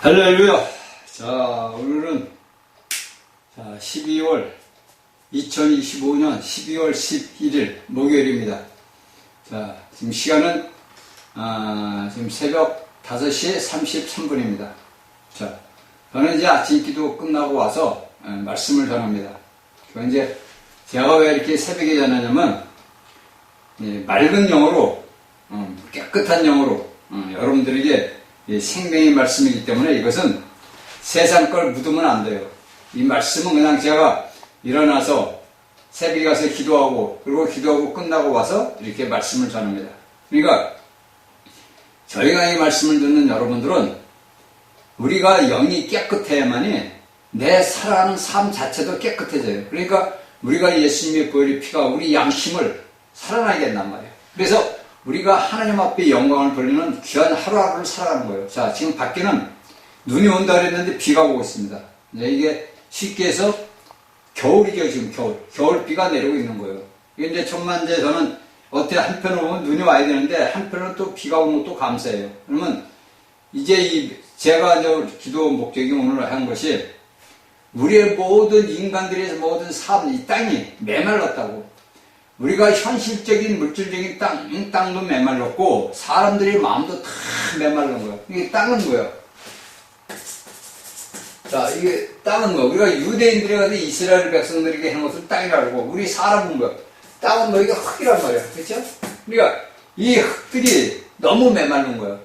할렐루야. 자, 오늘은 2025년 12월 11일 목요일입니다. 자, 지금 시간은 지금 새벽 5시 33분입니다. 자, 저는 이제 아침 기도 끝나고 와서 말씀을 전합니다. 이제 제가 왜 이렇게 새벽에 전하냐면 맑은 영어로 깨끗한 영어로 여러분들에게 생명의 말씀이기 때문에 이것은 세상 걸 묻으면 안 돼요. 이 말씀은 그냥 제가 일어나서 새벽에 가서 기도하고 그리고 기도하고 끝나고 와서 이렇게 말씀을 전합니다. 그러니까 저희가 이 말씀을 듣는 여러분들은 우리가 영이 깨끗해야만이 내 살아가는 삶 자체도 깨끗해져요. 그러니까 우리가 예수님의 보혈의 피가 우리 양심을 살아나게 한단 말이에요. 그래서 우리가 하나님 앞에 영광을 돌리는 귀한 하루하루를 살아가는 거예요. 자, 지금 밖에는 눈이 온다 그랬는데 비가 오고 있습니다. 이게 쉽게 해서 겨울이죠, 지금 겨울 비가 내리고 있는 거예요. 이게 이제 천만제 저는 어떻게 한편으로 보면 눈이 와야 되는데 한편으로 또 비가 오는 것도 감사해요. 그러면 이제 제가 기도 목적이 오늘 한 것이 우리의 모든 인간들의 모든 삶, 이 땅이 메말랐다고. 우리가 현실적인 물질적인 땅도 메말랐고 사람들의 마음도 다 메말른 거예요. 이게 땅은 뭐야? 자, 이게 땅은 뭐? 우리가 유대인들이 가서 이스라엘 백성들에게 한 것을 땅이라고 하고 우리 사람은 뭐야? 땅은 뭐? 이게 흙이란 말이야. 그렇죠? 그러니까 이 흙들이 너무 메말른 거예요.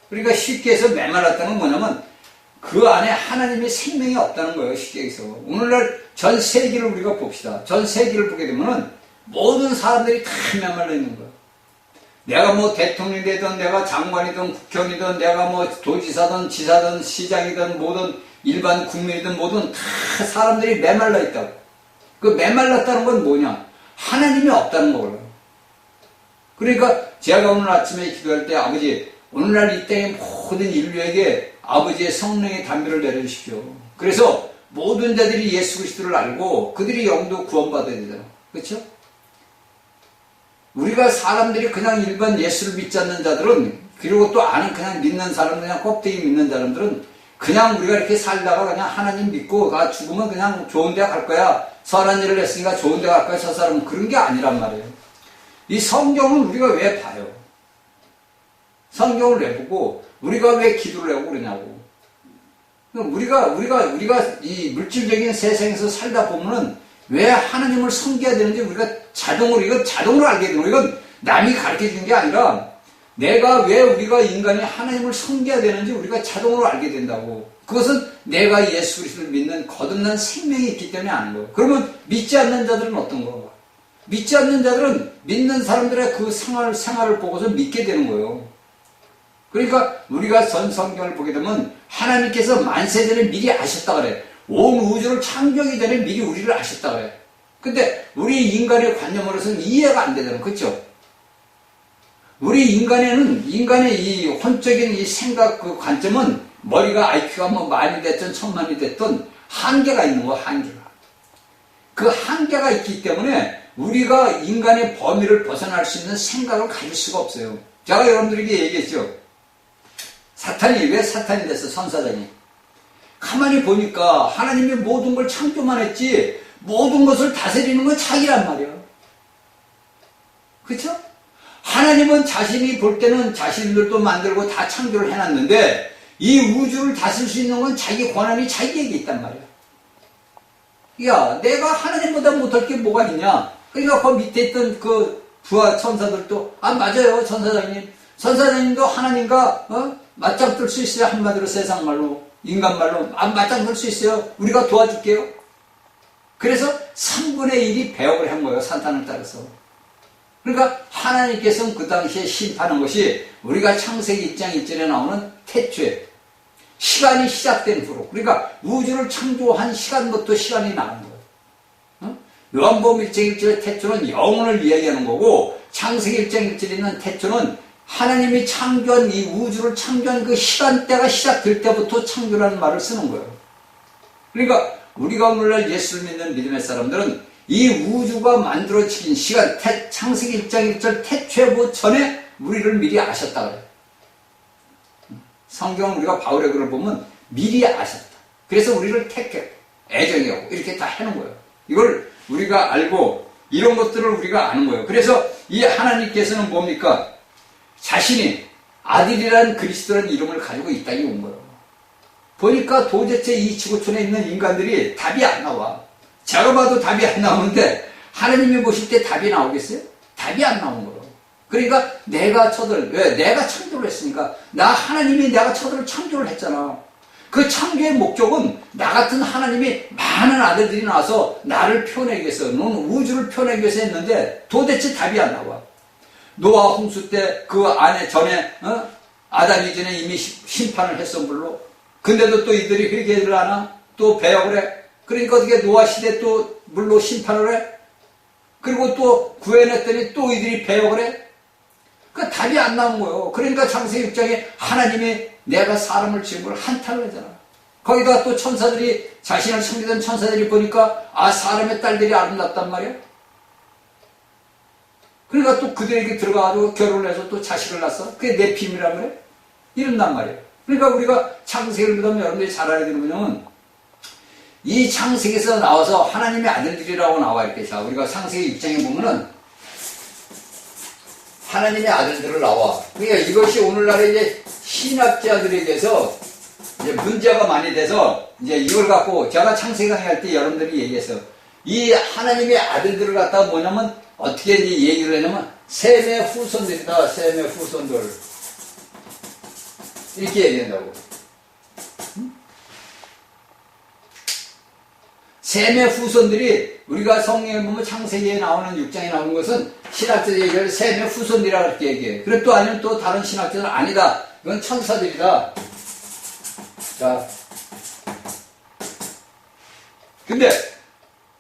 그러니까 쉽게 해서 메말랐다는 건 뭐냐면 그 안에 하나님의 생명이 없다는 거예요. 쉽게 해서. 오늘날 전 세계를 우리가 봅시다. 전 세계를 보게 되면은 모든 사람들이 다 메말라 있는 거야. 내가 뭐 대통령이 되든 내가 장관이든 국회의원이든 내가 뭐 도지사든 지사든 시장이든 모든 일반 국민이든 모든 다 사람들이 메말라 있다고. 그 메말랐다는 건 뭐냐? 하나님이 없다는 거예요. 그러니까 제가 오늘 아침에 기도할 때 아버지 오늘날 이 땅의 모든 인류에게 아버지의 성령의 담비를 내려주십시오. 그래서 모든 자들이 예수 그리스도를 알고 그들이 영도 구원받아야 되잖아. 그렇죠? 우리가 사람들이 그냥 일반 예수를 믿지 않는 자들은 그리고 또 아는 그냥 믿는 사람 그냥 껍데기 믿는 사람들은 그냥 우리가 이렇게 살다가 그냥 하나님 믿고 나 죽으면 그냥 좋은 데 갈 거야. 선한 일을 했으니까 좋은 데 갈 거야. 저 사람은 그런 게 아니란 말이에요. 이 성경은 우리가 왜 봐요? 성경을 왜 보고 우리가 왜 기도를 하고 그러냐고. 우리가 이 물질적인 세상에서 살다 보면은 왜 하나님을 섬겨야 되는지 우리가 자동으로 알게 되는 거예요. 이건 남이 가르쳐 주는 게 아니라 내가 왜 우리가 인간이 하나님을 섬겨야 되는지 우리가 자동으로 알게 된다고. 그것은 내가 예수 그리스도를 믿는 거듭난 생명이 있기 때문에 아는 거예요. 그러면 믿지 않는 자들은 어떤 건가? 믿지 않는 자들은 믿는 사람들의 그 생활을 보고서 믿게 되는 거예요. 그러니까 우리가 전 성경을 보게 되면 하나님께서 만세전에 미리 아셨다 그래. 온 우주를 창조하기 전에 미리 우리를 아셨다 그래. 근데 우리 인간의 관념으로서는 이해가 안 되잖아. 그렇죠? 우리 인간의 이 혼적인 이 생각 그 관점은 머리가 IQ가 뭐 만이 됐든 천만이 됐든 한계가 있는 거야. 한계가. 그 한계가 있기 때문에 우리가 인간의 범위를 벗어날 수 있는 생각을 가질 수가 없어요. 제가 여러분들에게 얘기했죠. 왜 사탄이 됐어? 선사장이. 가만히 보니까 하나님이 모든 걸 창조만 했지 모든 것을 다스리는 건 자기란 말이야. 그렇죠? 하나님은 자신이 볼 때는 자신들도 만들고 다 창조를 해놨는데 이 우주를 다스릴 수 있는 건 자기 권한이 자기에게 있단 말이야. 야, 내가 하나님보다 못할 게 뭐가 있냐? 그러니까 그 밑에 있던 그 부하 천사들도 맞아요, 천사장님도 하나님과 맞짱 뜰 수 있어요. 한마디로 세상 말로 인간 말로 맞짱 뜰 수 있어요. 우리가 도와줄게요. 그래서 3분의 1이 배역을 한 거예요. 사탄을 따라서. 그러니까 하나님께서는 그 당시에 심판한 것이 우리가 창세기 1장 1절에 나오는 태초에 시간이 시작된 후로 그러니까 우주를 창조한 시간부터 시간이 나는 거예요. 요한복음 1장 1절의 태초는 영혼을 이야기하는 거고 창세기 1장 1절에 있는 태초는 하나님이 창조한 이 우주를 창조한 그 시간대가 시작될 때부터 창조라는 말을 쓰는 거예요. 그러니까 우리가 오늘날 예수를 믿는 믿음의 사람들은 이 우주가 만들어진 시간, 창세기 1장 1절 태초부 전에 우리를 미리 아셨다 그래요. 성경은 우리가 바울의 글을 보면 미리 아셨다. 그래서 우리를 택해 애정이하고 이렇게 다 해놓은 거예요. 이걸 우리가 알고 이런 것들을 우리가 아는 거예요. 그래서 이 하나님께서는 뭡니까? 자신이 아들이라는 그리스도라는 이름을 가지고 이 땅에 온 거예요. 보니까 도대체 이 지구촌에 있는 인간들이 답이 안 나와. 제가 봐도 답이 안 나오는데 하나님이 보실 때 답이 나오겠어요? 답이 안 나오는 거예요. 그러니까 내가 왜? 내가 창조를 했으니까. 하나님이 내가 천을 창조를 했잖아. 그 창조의 목적은 나 같은 하나님이 많은 아들들이 나와서 나를 표현하기 위해서, 너는 우주를 표현하기 위해서 했는데 도대체 답이 안 나와. 노아 홍수 때 그 안에 전에 아담 이전에 이미 심판을 했어 물로. 근데도 또 이들이 회개를 하나? 또 배역을 해. 그러니까 어떻게 노아 시대 또 물로 심판을 해? 그리고 또 구해냈더니 또 이들이 배역을 해? 그 답이 안 나온 거예요. 그러니까 창세기 6장에 하나님이 내가 사람을 지은 걸 한탄을 하잖아. 거기다 또 천사들이, 자신을 섬기던 천사들이 보니까 사람의 딸들이 아름답단 말이야. 그러니까 또 그들에게 들어가가지고 결혼을 해서 또 자식을 낳았어. 그게 네핌이란 말이야. 이런단 말이야. 그러니까 우리가 창세기를 보면 여러분들이 잘 알아야 되는 거냐면, 이 창세기에서 나와서 하나님의 아들들이라고 나와 이렇게. 자, 우리가 창세기 6장에 보면은 하나님의 아들들을 나와. 그러니까 이것이 오늘날의 이제 신학자들에게서 이제 문제가 많이 돼서 이제 이걸 갖고 제가 창세기 강의할 때 여러분들이 얘기했어요. 이 하나님의 아들들을 갖다가 뭐냐면 어떻게 이제 얘기를 하냐면 셈의 후손들이다. 셈의 후손들. 이렇게 얘기한다고. 셈의 후손들이 우리가 성경에 보면 창세기에 나오는 6장에 나오는 것은 신학자들이 얘기를 셈의 후손들이라고 이렇게 얘기해. 그래 또 아니면 또 다른 신학자들은 아니다. 이건 천사들이다. 자. 근데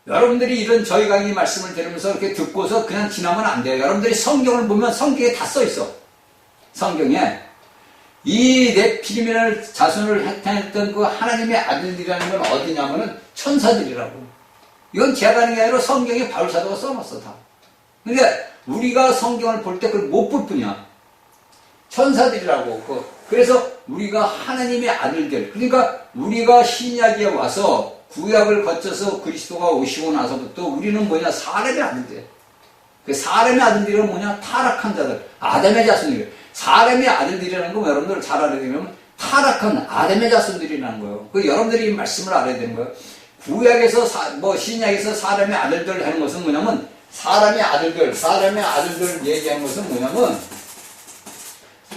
여러분들이 이런 저희 강의 말씀을 들으면서 이렇게 듣고서 그냥 지나면 안 돼요. 여러분들이 성경을 보면 성경에 다 써 있어. 성경에. 이 네피림이라는 자손을 나타냈던 그 하나님의 아들들이라는 건 어디냐면은 천사들이라고. 이건 제가 하는 게 아니라 성경에 바울사도가 써놨어 다. 그러니까 우리가 성경을 볼 때 그걸 못 볼 뿐이야. 천사들이라고. 그래서 우리가 하나님의 아들들. 그러니까 우리가 신약에 와서 구약을 거쳐서 그리스도가 오시고 나서부터 우리는 뭐냐? 사람의 아들들. 그 사람의 아들들은 뭐냐? 타락한 자들. 아담의 자손들. 사람의 아들들이라는 거 여러분들 잘 알아야 되면 타락한 아담의 자손들이라는 거예요. 그 여러분들이 이 말씀을 알아야 되는 거예요. 구약에서 신약에서 사람의 아들들 하는 것은 뭐냐면 사람의 아들들 얘기하는 것은 뭐냐면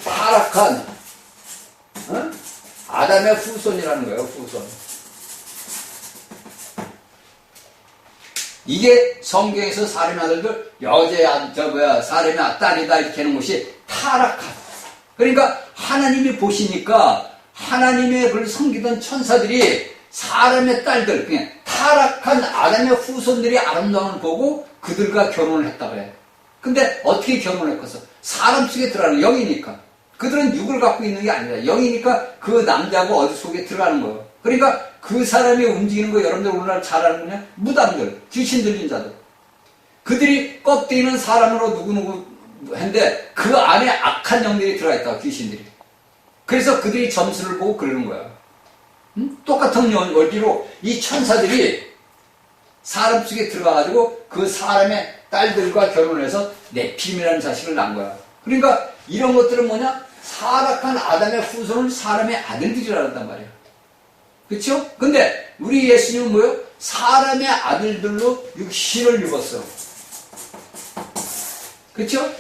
타락한 아담의 후손이라는 거예요. 후손. 이게 성경에서 사람의 아들들 사람의 딸이다 이렇게 하는 것이 타락한. 그러니까 하나님이 보시니까 하나님의 그를 섬기던 천사들이 사람의 딸들, 그냥 타락한 아담의 후손들이 아름다움을 보고 그들과 결혼을 했다 그래. 근데 어떻게 결혼을 했겠어? 사람 속에 들어가는 영이니까. 그들은 육을 갖고 있는 게 아니라 영이니까 그 남자하고 어디 속에 들어가는 거예요. 그러니까 그 사람이 움직이는 거 여러분들 오늘날 잘 아는 거냐? 무당들, 귀신 들린 자들. 그들이 껍데기는 사람으로 누구누구 했는데 그 안에 악한 영들이 들어가 있다, 귀신들이. 그래서 그들이 점수를 보고 그러는 거야. 똑같은 원리로 이 천사들이 사람 속에 들어가가지고 그 사람의 딸들과 결혼해서 네피림이라는 자식을 낳은 거야. 그러니까 이런 것들은 뭐냐? 타락한 아담의 후손은 사람의 아들들이라 한단 말이야. 그렇죠? 근데 우리 예수님은 뭐예요? 사람의 아들들로 육신을 입었어. 그렇죠?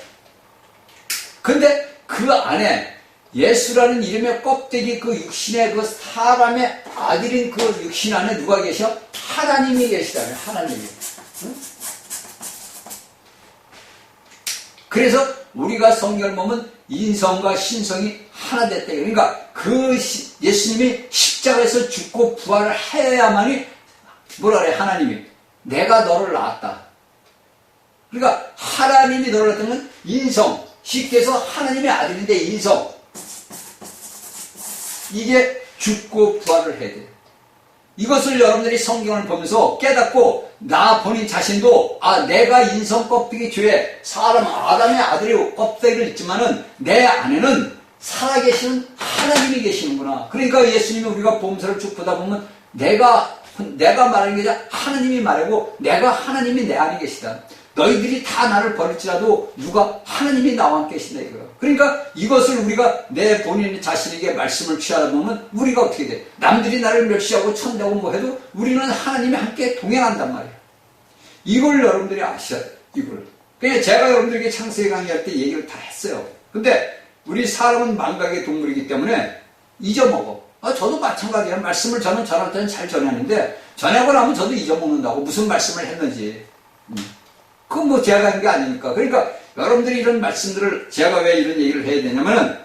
근데 그 안에 예수라는 이름의 껍데기 그 육신의 그 사람의 아들인 그 육신 안에 누가 계셔? 하나님이 계시다면 하나님이. 응? 그래서 우리가 성경을 보면 인성과 신성이 하나 됐다. 그러니까 그 예수님이 십자가에서 죽고 부활을 해야만이 뭐라 그래? 하나님이 내가 너를 낳았다. 그러니까 하나님이 너를 낳았다면 인성, 쉽게 해서 하나님의 아들인데 인성, 이게 죽고 부활을 해야 돼. 이것을 여러분들이 성경을 보면서 깨닫고 나 본인 자신도 내가 인성 껍데기 죄에 사람 아담의 아들이 껍데기를 입지만은 내 안에는 살아계시는 하나님이 계시는구나. 그러니까 예수님이 우리가 복음서를 쭉 보다 보면 내가 말하는 게 아니라 하나님이 말하고 내가 하나님이 내 안에 계시다. 너희들이 다 나를 버릴지라도 누가 하나님이 나와 함께 계신다 이거예요. 그러니까 이것을 우리가 내 본인 자신에게 말씀을 취하다 보면 우리가 어떻게 돼? 남들이 나를 멸시하고 천대하고 뭐 해도 우리는 하나님이 함께 동행한단 말이에요. 이걸 여러분들이 아셔야 돼요. 이걸. 그냥 제가 여러분들에게 창세기 강의할 때 얘기를 다 했어요. 근데 우리 사람은 망각의 동물이기 때문에 잊어먹어. 저도 마찬가지야. 말씀을 저는 전할 때는 잘 전하는데 전하고 나면 저도 잊어먹는다고. 무슨 말씀을 했는지. 그건 뭐 제가 한 게 아니니까. 그러니까 여러분들이 이런 말씀들을 제가 왜 이런 얘기를 해야 되냐면은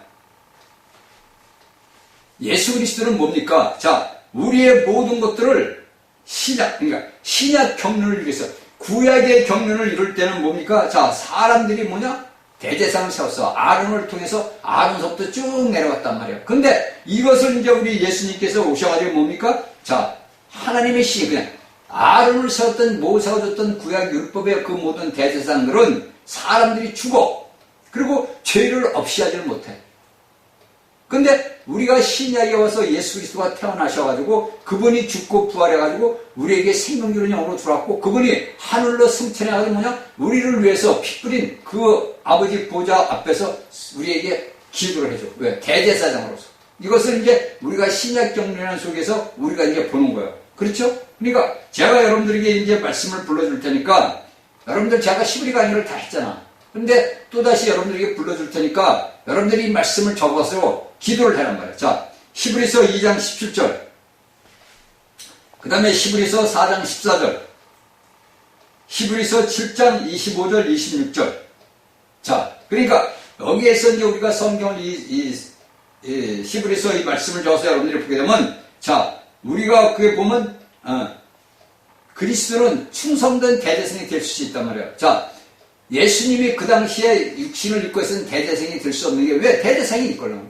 예수 그리스도는 뭡니까? 자, 우리의 모든 것들을 그러니까 신약 경륜을 위해서 구약의 경륜을 이룰 때는 뭡니까? 자, 사람들이 뭐냐? 대제사장을 세웠어. 아론을 통해서 아론서부터 쭉 내려갔단 말이에요. 근데 이것을 이제 우리 예수님께서 오셔가지고 뭡니까? 자, 하나님의 그냥 아론을 세웠던 모세가 줬던 구약 율법의 그 모든 대제사장들은 사람들이 죽어. 그리고 죄를 없이 하지를 못해. 근데 우리가 신약에 와서 예수 그리스도가 태어나셔가지고 그분이 죽고 부활해가지고 우리에게 생명주는 영으로 들어왔고 그분이 하늘로 승천해가지고 뭐냐? 우리를 위해서 피 뿌린 그 아버지 보좌 앞에서 우리에게 기도를 해줘. 왜? 대제사장으로서. 이것을 이제 우리가 신약 경륜 속에서 우리가 이제 보는 거예요. 그렇죠? 그러니까 제가 여러분들에게 이제 말씀을 불러줄 테니까 여러분들 제가 시브리 강의를 다 했잖아. 근데 또다시 여러분들에게 불러줄 테니까 여러분들이 이 말씀을 적어서 기도를 하란 말이에요. 자, 히브리서 2장 17절. 그 다음에 히브리서 4장 14절. 히브리서 7장 25절, 26절. 자, 그러니까 여기에서 이제 우리가 성경을 히브리서 이 말씀을 적어서 여러분들이 보게 되면 자, 우리가 그게 보면 그리스도는 충성된 대제사장이 될 수 있단 말이에요. 자, 예수님이 그 당시에 육신을 입고 있었던 대제사장이 될 수 없는 게 왜 대제사장이 있거든요.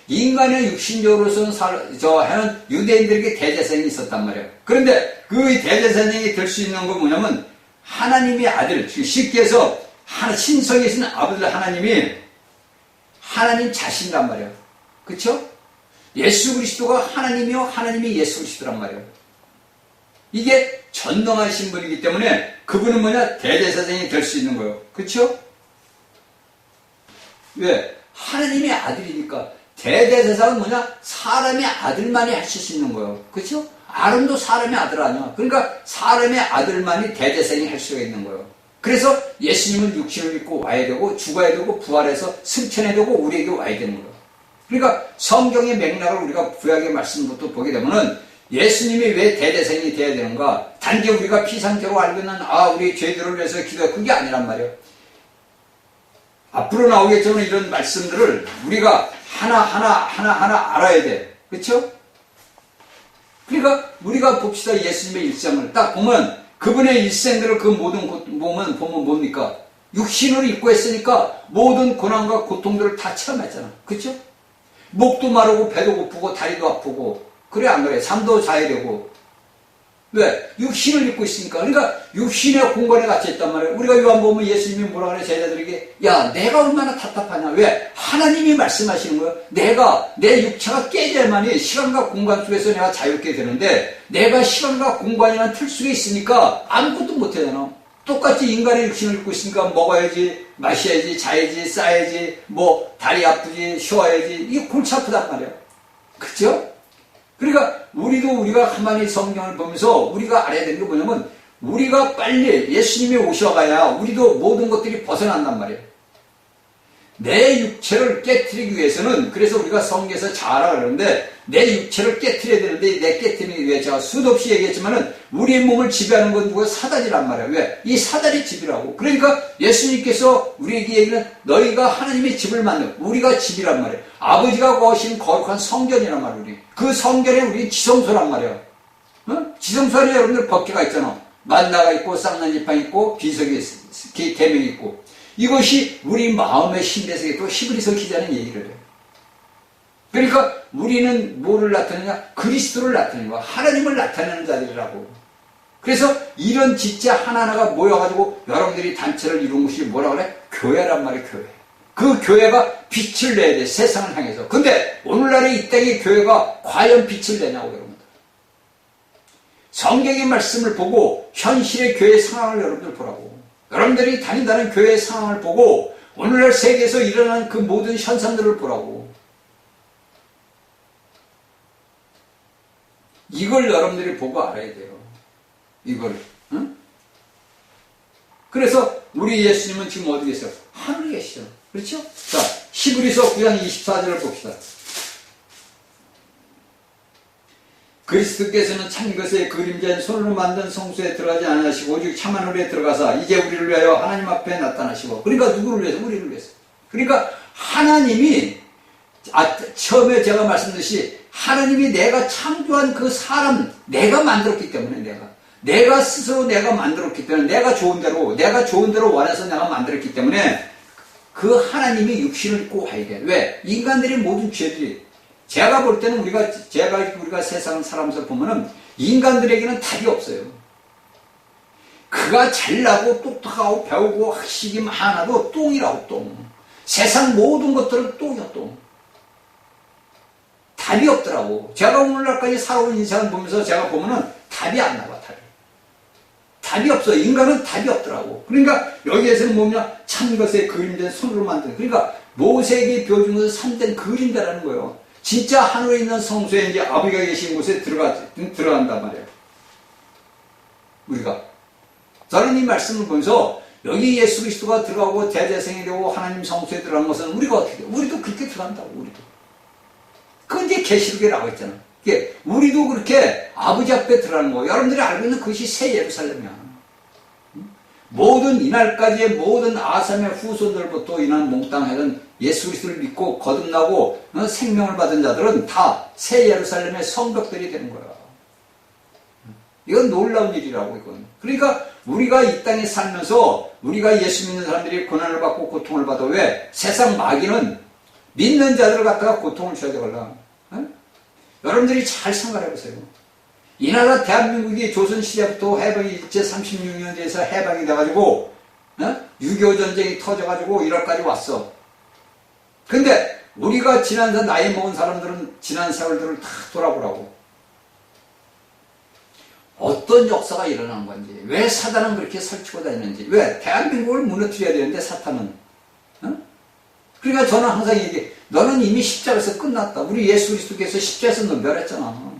인간의 육신적으로서는 하는 유대인들에게 대제사장이 있었단 말이에요. 그런데 그 대제사장이 될 수 있는 건 뭐냐면 하나님의 아들, 쉽게 해서 신성에 있는 아버지 하나님이 하나님 자신이란 말이에요. 그렇죠? 예수 그리스도가 하나님이요 하나님이 예수 그리스도란 말이에요. 이게 전능하신 분이기 때문에 그분은 뭐냐? 대제사장이 될 수 있는 거예요. 그렇죠? 왜? 하나님의 아들이니까. 대제사장은 뭐냐? 사람의 아들만이 하실 수 있는 거예요. 그렇죠? 아론도 사람의 아들 아니야. 그러니까 사람의 아들만이 대제사장이 할 수가 있는 거예요. 그래서 예수님은 육신을 입고 와야 되고 죽어야 되고 부활해서 승천해야 되고 우리에게 와야 되는 거예요. 그러니까 성경의 맥락을 우리가 구약의 말씀부터 보게 되면은 예수님이 왜 대제사장이 돼야 되는가? 단지 우리가 피상태로 알고 있는 우리 죄들을 위해서 기도해. 그게 아니란 말이에요. 앞으로 나오겠지만 이런 말씀들을 우리가 하나하나 알아야 돼. 그렇죠? 그러니까 우리가 봅시다. 예수님의 일생을 딱 보면 그분의 일생들을 그 모든 보면 뭡니까? 육신을 입고 했으니까 모든 고난과 고통들을 다 체험했잖아. 그렇죠? 목도 마르고 배도 고프고 다리도 아프고 그래 안 그래? 잠도 자야 되고. 왜? 육신을 입고 있으니까. 그러니까 육신의 공간에 갇혀 있단 말이에요. 우리가 요한복음 예수님이 뭐라 그래? 제자들에게 야 내가 얼마나 답답하냐. 왜? 하나님이 말씀하시는 거예요. 내 육체가 깨져야만이 시간과 공간 속에서 내가 자유롭게 되는데 내가 시간과 공간이라는 틀 속에 있으니까 아무것도 못하잖아. 똑같이 인간의 육신을 입고 있으니까 먹어야지, 마셔야지, 자야지, 싸야지, 뭐 다리 아프지, 쉬어야지. 이게 골치 아프단 말이야. 그죠? 그러니까 우리가 가만히 성경을 보면서 우리가 알아야 되는 게 뭐냐면 우리가 빨리 예수님이 오셔가야 우리도 모든 것들이 벗어난단 말이에요. 내 육체를 깨트리기 위해서는 그래서 우리가 성경에서 자라 그러는데 내 육체를 깨트려야 되는데 내 깨트리기 위해 제가 수도 없이 얘기했지만은 우리의 몸을 지배하는 건 누가 사단이란 말이에요. 왜? 이 사단이 집이라고. 그러니까 예수님께서 우리에게 얘기는 너희가 하나님의 집을 만든 우리가 집이란 말이에요. 아버지가 거하신 거룩한 성전이란 말이에요. 우리. 그 성전에 우리 지성소란 말이에요. 지성소 안에 여러분들 법궤가 있잖아. 만나가 있고 쌍난지팡이 있고 비석이 계명이 있고 이것이 우리 마음의 신대석에 또 히브리서 기자는 얘기를 해요. 그러니까 우리는 뭐를 나타내냐? 그리스도를 나타내는 거야. 하나님을 나타내는 자들이라고. 그래서 이런 지체 하나하나가 모여가지고 여러분들이 단체를 이룬 것이 뭐라 그래? 교회란 말이에요. 교회. 그 교회가 빛을 내야 돼. 세상을 향해서. 근데 오늘날의 이 땅의 교회가 과연 빛을 내냐고 여러분들. 성경의 말씀을 보고 현실의 교회 상황을 여러분들 보라고. 여러분들이 다닌다는 교회의 상황을 보고 오늘날 세계에서 일어나는 그 모든 현상들을 보라고. 이걸 여러분들이 보고 알아야 돼요. 이걸. 응? 그래서 우리 예수님은 지금 어디 계세요? 하늘에 계시죠. 그렇죠? 자, 히브리서 9장 24절을 봅시다. 그리스도께서는 참 것의 그림자인 손으로 만든 성소에 들어가지 않으시고 오직 참 하늘에 들어가사 이제 우리를 위하여 하나님 앞에 나타나시고, 그러니까 누구를 위해서? 우리를 위해서. 그러니까 하나님이 처음에 제가 말씀드렸듯이 하나님이 내가 창조한 그 사람 내가 만들었기 때문에 내가 스스로 내가 만들었기 때문에 내가 좋은 대로 원해서 내가 만들었기 때문에 그 하나님이 육신을 입고 와야 돼. 왜? 인간들의 모든 죄들이 제가 볼 때는 우리가 세상 사람들 보면은 인간들에게는 답이 없어요. 그가 잘나고 똑똑하고 배우고 학식이 많아도 똥이라고 똥. 세상 모든 것들은 똥이야 똥. 답이 없더라고. 제가 오늘날까지 살아온 인생을 보면서 제가 보면은 답이 안 나와. 답이 없어. 인간은 답이 없더라고. 그러니까 여기에서는 뭐냐? 참 것의 그림자인 손으로 만든. 그러니까 모세에게 보여준 것은 참된 그림자라는 거예요. 진짜 하늘에 있는 성소에 이제 아버지가 계신 곳에 들어간단 말이에요. 우리가. 저는 이 말씀을 보면서 여기 예수 그리스도가 들어가고 대제사장이 되고 하나님 성소에 들어간 것은 우리가 어떻게 돼요? 우리도 그렇게 들어간다고. 우리도. 그건 이제 계시록에 나와 있잖아. 우리도 그렇게 아버지 앞에 들어가는 거예요. 여러분들이 알고 있는 그것이 새 예루살렘이야. 모든 이날까지의 모든 아삼의 후손들부터 이날 몽땅하던 예수 그리스도를 믿고 거듭나고 생명을 받은 자들은 다 새 예루살렘의 성벽들이 되는 거야. 이건 놀라운 일이라고 이건. 그러니까 우리가 이 땅에 살면서 우리가 예수 믿는 사람들이 고난을 받고 고통을 받아. 왜? 세상 마귀는 믿는 자들을 갖다가 고통을 줘야 되걸라. 여러분들이 잘 생각해보세요. 이 나라 대한민국이 조선시대부터 해방이 일제 36년 뒤에서 해방이 돼가지고 6.25 전쟁이 터져가지고 1월까지 왔어. 근데 우리가 나이 먹은 사람들은 지난 세월들을 다 돌아보라고. 어떤 역사가 일어난 건지, 왜 사단은 그렇게 설치고 다니는지, 왜 대한민국을 무너뜨려야 되는데 사탄은. 그러니까 저는 항상 얘기해. 너는 이미 십자가에서 끝났다. 우리 예수 그리스도께서 십자가에서 너 멸했잖아.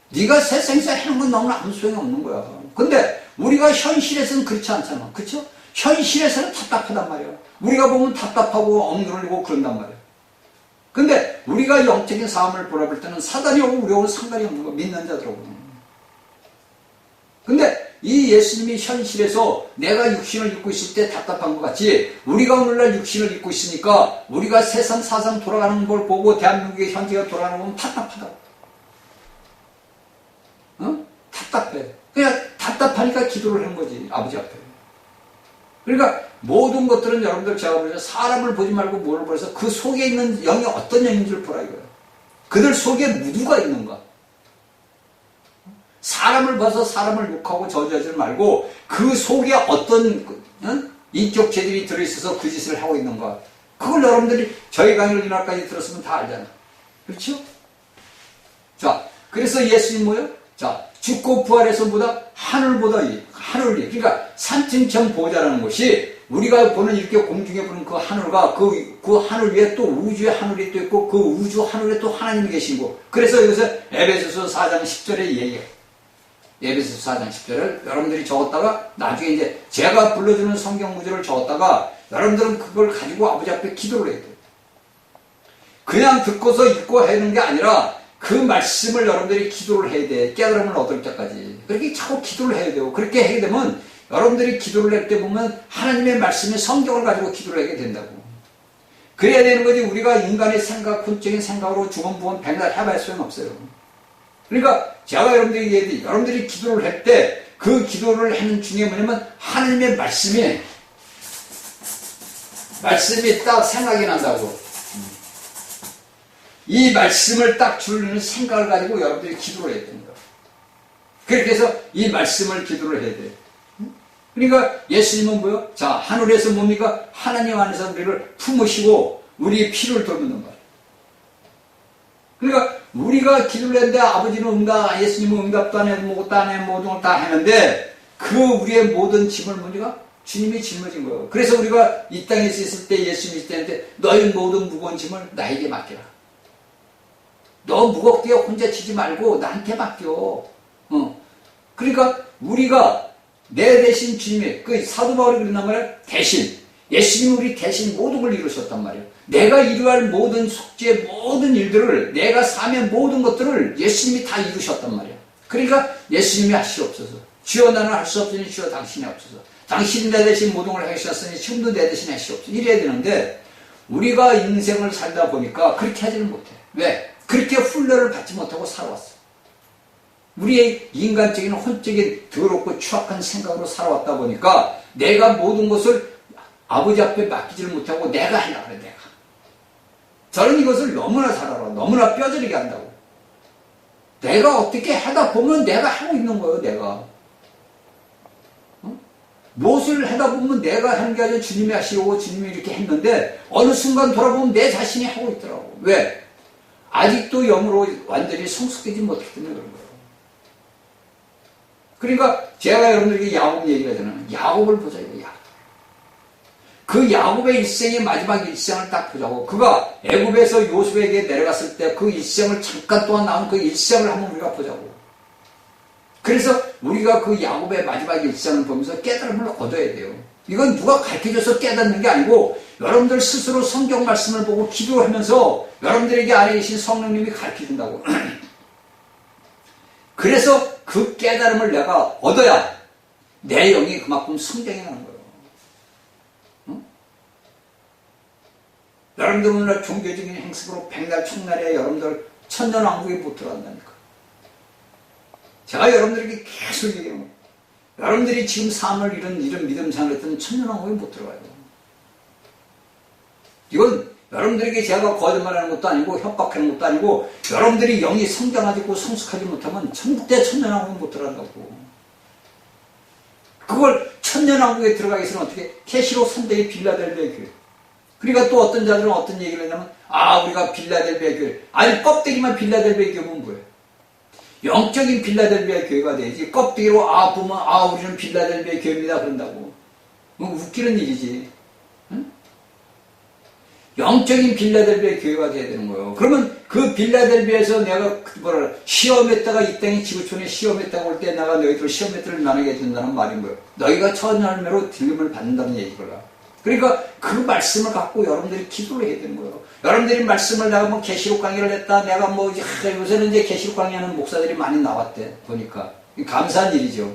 네가 세상에서 해놓은 건 너무 아무 소용이 없는 거야. 근데 우리가 현실에서는 그렇지 않잖아. 그렇죠? 현실에서는 답답하단 말이야. 우리가 보면 답답하고 엉들리고 그런단 말이야. 근데 우리가 영적인 삶을 보라볼 때는 사단이 오고 우리하고는 상관이 없는 거야. 믿는 자들하고는. 근데 이 예수님이 현실에서 내가 육신을 입고 있을 때 답답한 것 같이 우리가 오늘날 육신을 입고 있으니까 우리가 세상 사상 돌아가는 걸 보고 대한민국의 현재가 돌아가는 거 보면 답답하다. 답답해. 그냥 답답하니까 기도를 하는 거지. 아버지 앞에. 그러니까 모든 것들은 여러분들 제가 보면서 사람을 보지 말고 뭐를 보면서 그 속에 있는 영이 어떤 영인지를 보라 이거예요. 그들 속에 누가 있는가. 사람을 봐서 사람을 욕하고 저주하지 말고 그 속에 어떤 인격체들이 들어있어서 그 짓을 하고 있는가. 그걸 여러분들이 저희 강의를 이날까지 들었으면 다 알잖아. 그렇죠? 자, 그래서 예수님 뭐예요? 자, 죽고 부활해서 보다 하늘보다 하늘이. 그러니까 산층천 보좌라는 것이 우리가 보는 이렇게 공중에 보는 그 하늘과 그 하늘 위에 또 우주의 하늘이 또 있고 그 우주 하늘에 또 하나님이 계시고. 그래서 여기서 에베소서 4장 10절에 얘기해요. 에베소서 4장 10절을 여러분들이 적었다가 나중에 이제 제가 불러주는 성경 구절을 적었다가 여러분들은 그걸 가지고 아버지 앞에 기도를 해야 돼요. 그냥 듣고서 읽고 하는 게 아니라 그 말씀을 여러분들이 기도를 해야 돼. 깨달음을 얻을 때까지. 그렇게 자꾸 기도를 해야 돼요. 그렇게 하게 되면 여러분들이 기도를 할 때 보면 하나님의 말씀의 성경을 가지고 기도를 하게 된다고. 그래야 되는 거지. 우리가 인간의 생각, 혼적인 생각으로 주문부원 백날 해봐야 소용없어요. 그러니까 제가 여러분들에게 얘기해요. 여러분들이 기도를 할 때 그 기도를 하는 중에 뭐냐면 하나님의 말씀이 딱 생각이 난다고. 이 말씀을 딱 주는 생각을 가지고 여러분들이 기도를 해야 되는 거예요. 그렇게 해서 이 말씀을 기도를 해야 돼요. 그러니까 예수님은 뭐요? 자, 하늘에서 뭡니까? 하나님 안에서 우리를 품으시고 우리의 피를 돌보는 거예요. 그러니까 우리가 기도를 했는데 아버지는 응답, 예수님은 응답도 안 해, 뭐도 안 해, 모든 걸 다 했는데 그 우리의 모든 짐을 뭡니까? 주님이 짊어진 거예요. 그래서 우리가 이 땅에서 있을 때 예수님이 있을 때한테 너희 모든 무거운 짐을 나에게 맡겨라. 너 무겁게 혼자 지지 말고 나한테 맡겨. 그러니까 우리가 내 대신 주님의 그 사도 바울이 그런단 말이야. 대신 예수님이 우리 대신 모든 걸 이루셨단 말이에요. 내가 이루어야 할 모든 속죄 모든 일들을 내가 사면 모든 것들을 예수님이 다 이루셨단 말이에요. 그러니까 예수님이 하시옵소서. 주여 나는 할 수 없으니 주여 당신이 없어서. 당신이 내 대신 모든 걸 하셨으니 지금도 내 대신 하시옵소서. 이래야 되는데 우리가 인생을 살다 보니까 그렇게 하지는 못해. 왜? 그렇게 훈련을 받지 못하고 살아왔어. 우리의 인간적인 혼적인 더럽고 추악한 생각으로 살아왔다 보니까 내가 모든 것을 아버지 앞에 맡기지를 못하고 내가 하려고 그래. 내가 저는 이것을 너무나 잘 알아. 너무나 뼈저리게 한다고. 내가 어떻게 하다 보면 내가 하고 있는 거예요. 내가 무엇을 하다 보면 내가 하는 게 아니라 주님이 하시고 주님이 이렇게 했는데 어느 순간 돌아보면 내 자신이 하고 있더라고. 왜? 아직도 영으로 완전히 성숙하지 못했기 때문에 그런 거예요. 그러니까 제가 여러분들에게 야곱 얘기를 하잖아요. 야곱을 보자 이거 야곱. 그 야곱의 일생의 마지막 일생을 딱 보자고. 그가 애굽에서 요셉에게 내려갔을 때 그 일생을 잠깐 동안 나온 그 일생을 한번 우리가 보자고. 그래서 우리가 그 야곱의 마지막 일생을 보면서 깨달음을 얻어야 돼요. 이건 누가 가르쳐줘서 깨닫는 게 아니고 여러분들 스스로 성경 말씀을 보고 기도하면서 여러분들에게 안에 계신 성령님이 가르쳐준다고. 그래서 그 깨달음을 내가 얻어야 내 영이 그만큼 성장해 가는 거예요. 응? 여러분들 오늘날 종교적인 행습으로 백날 청날에 여러분들 천년왕국에 못 들어간다니까. 제가 여러분들에게 계속 얘기해요. 여러분들이 지금 삶을 이런 믿음 생활했던 천년왕국에 못 들어가요. 이건 여러분들에게 제가 거짓말하는 것도 아니고 협박하는 것도 아니고 여러분들이 영이 성장하고 성숙하지 못하면 천국대 천년왕국에 못 들어간다고. 그걸 천년왕국에 들어가기 위해서는 어떻게? 계시록 3대의 빌라델비아 교회. 그러니까 또 어떤 자들은 어떤 얘기를 하냐면 우리가 빌라델비아 교회. 아니 껍데기만 빌라델비아 교회면 뭐예요? 영적인 빌라델비아 교회가 돼야지 껍데기로 보면 우리는 빌라델비아 교회입니다 그런다고. 웃기는 일이지. 응? 영적인 빌라델비아 교회가 돼야 되는 거예요. 그러면 그 빌라델비아에서 내가 시험했다가 이 땅의 지구촌에 시험했다고 올 때 내가 너희들 시험했다를 나누게 해준다는 말인 거예요. 너희가 천열매로 들림을 받는다는 얘기거라. 그러니까 그 말씀을 갖고 여러분들이 기도를 해야 되는 거예요. 여러분들이 말씀을 내가 뭐 계시록 강의를 했다. 내가 요새는 이제 계시록 강의하는 목사들이 많이 나왔대. 보니까. 감사한 일이죠.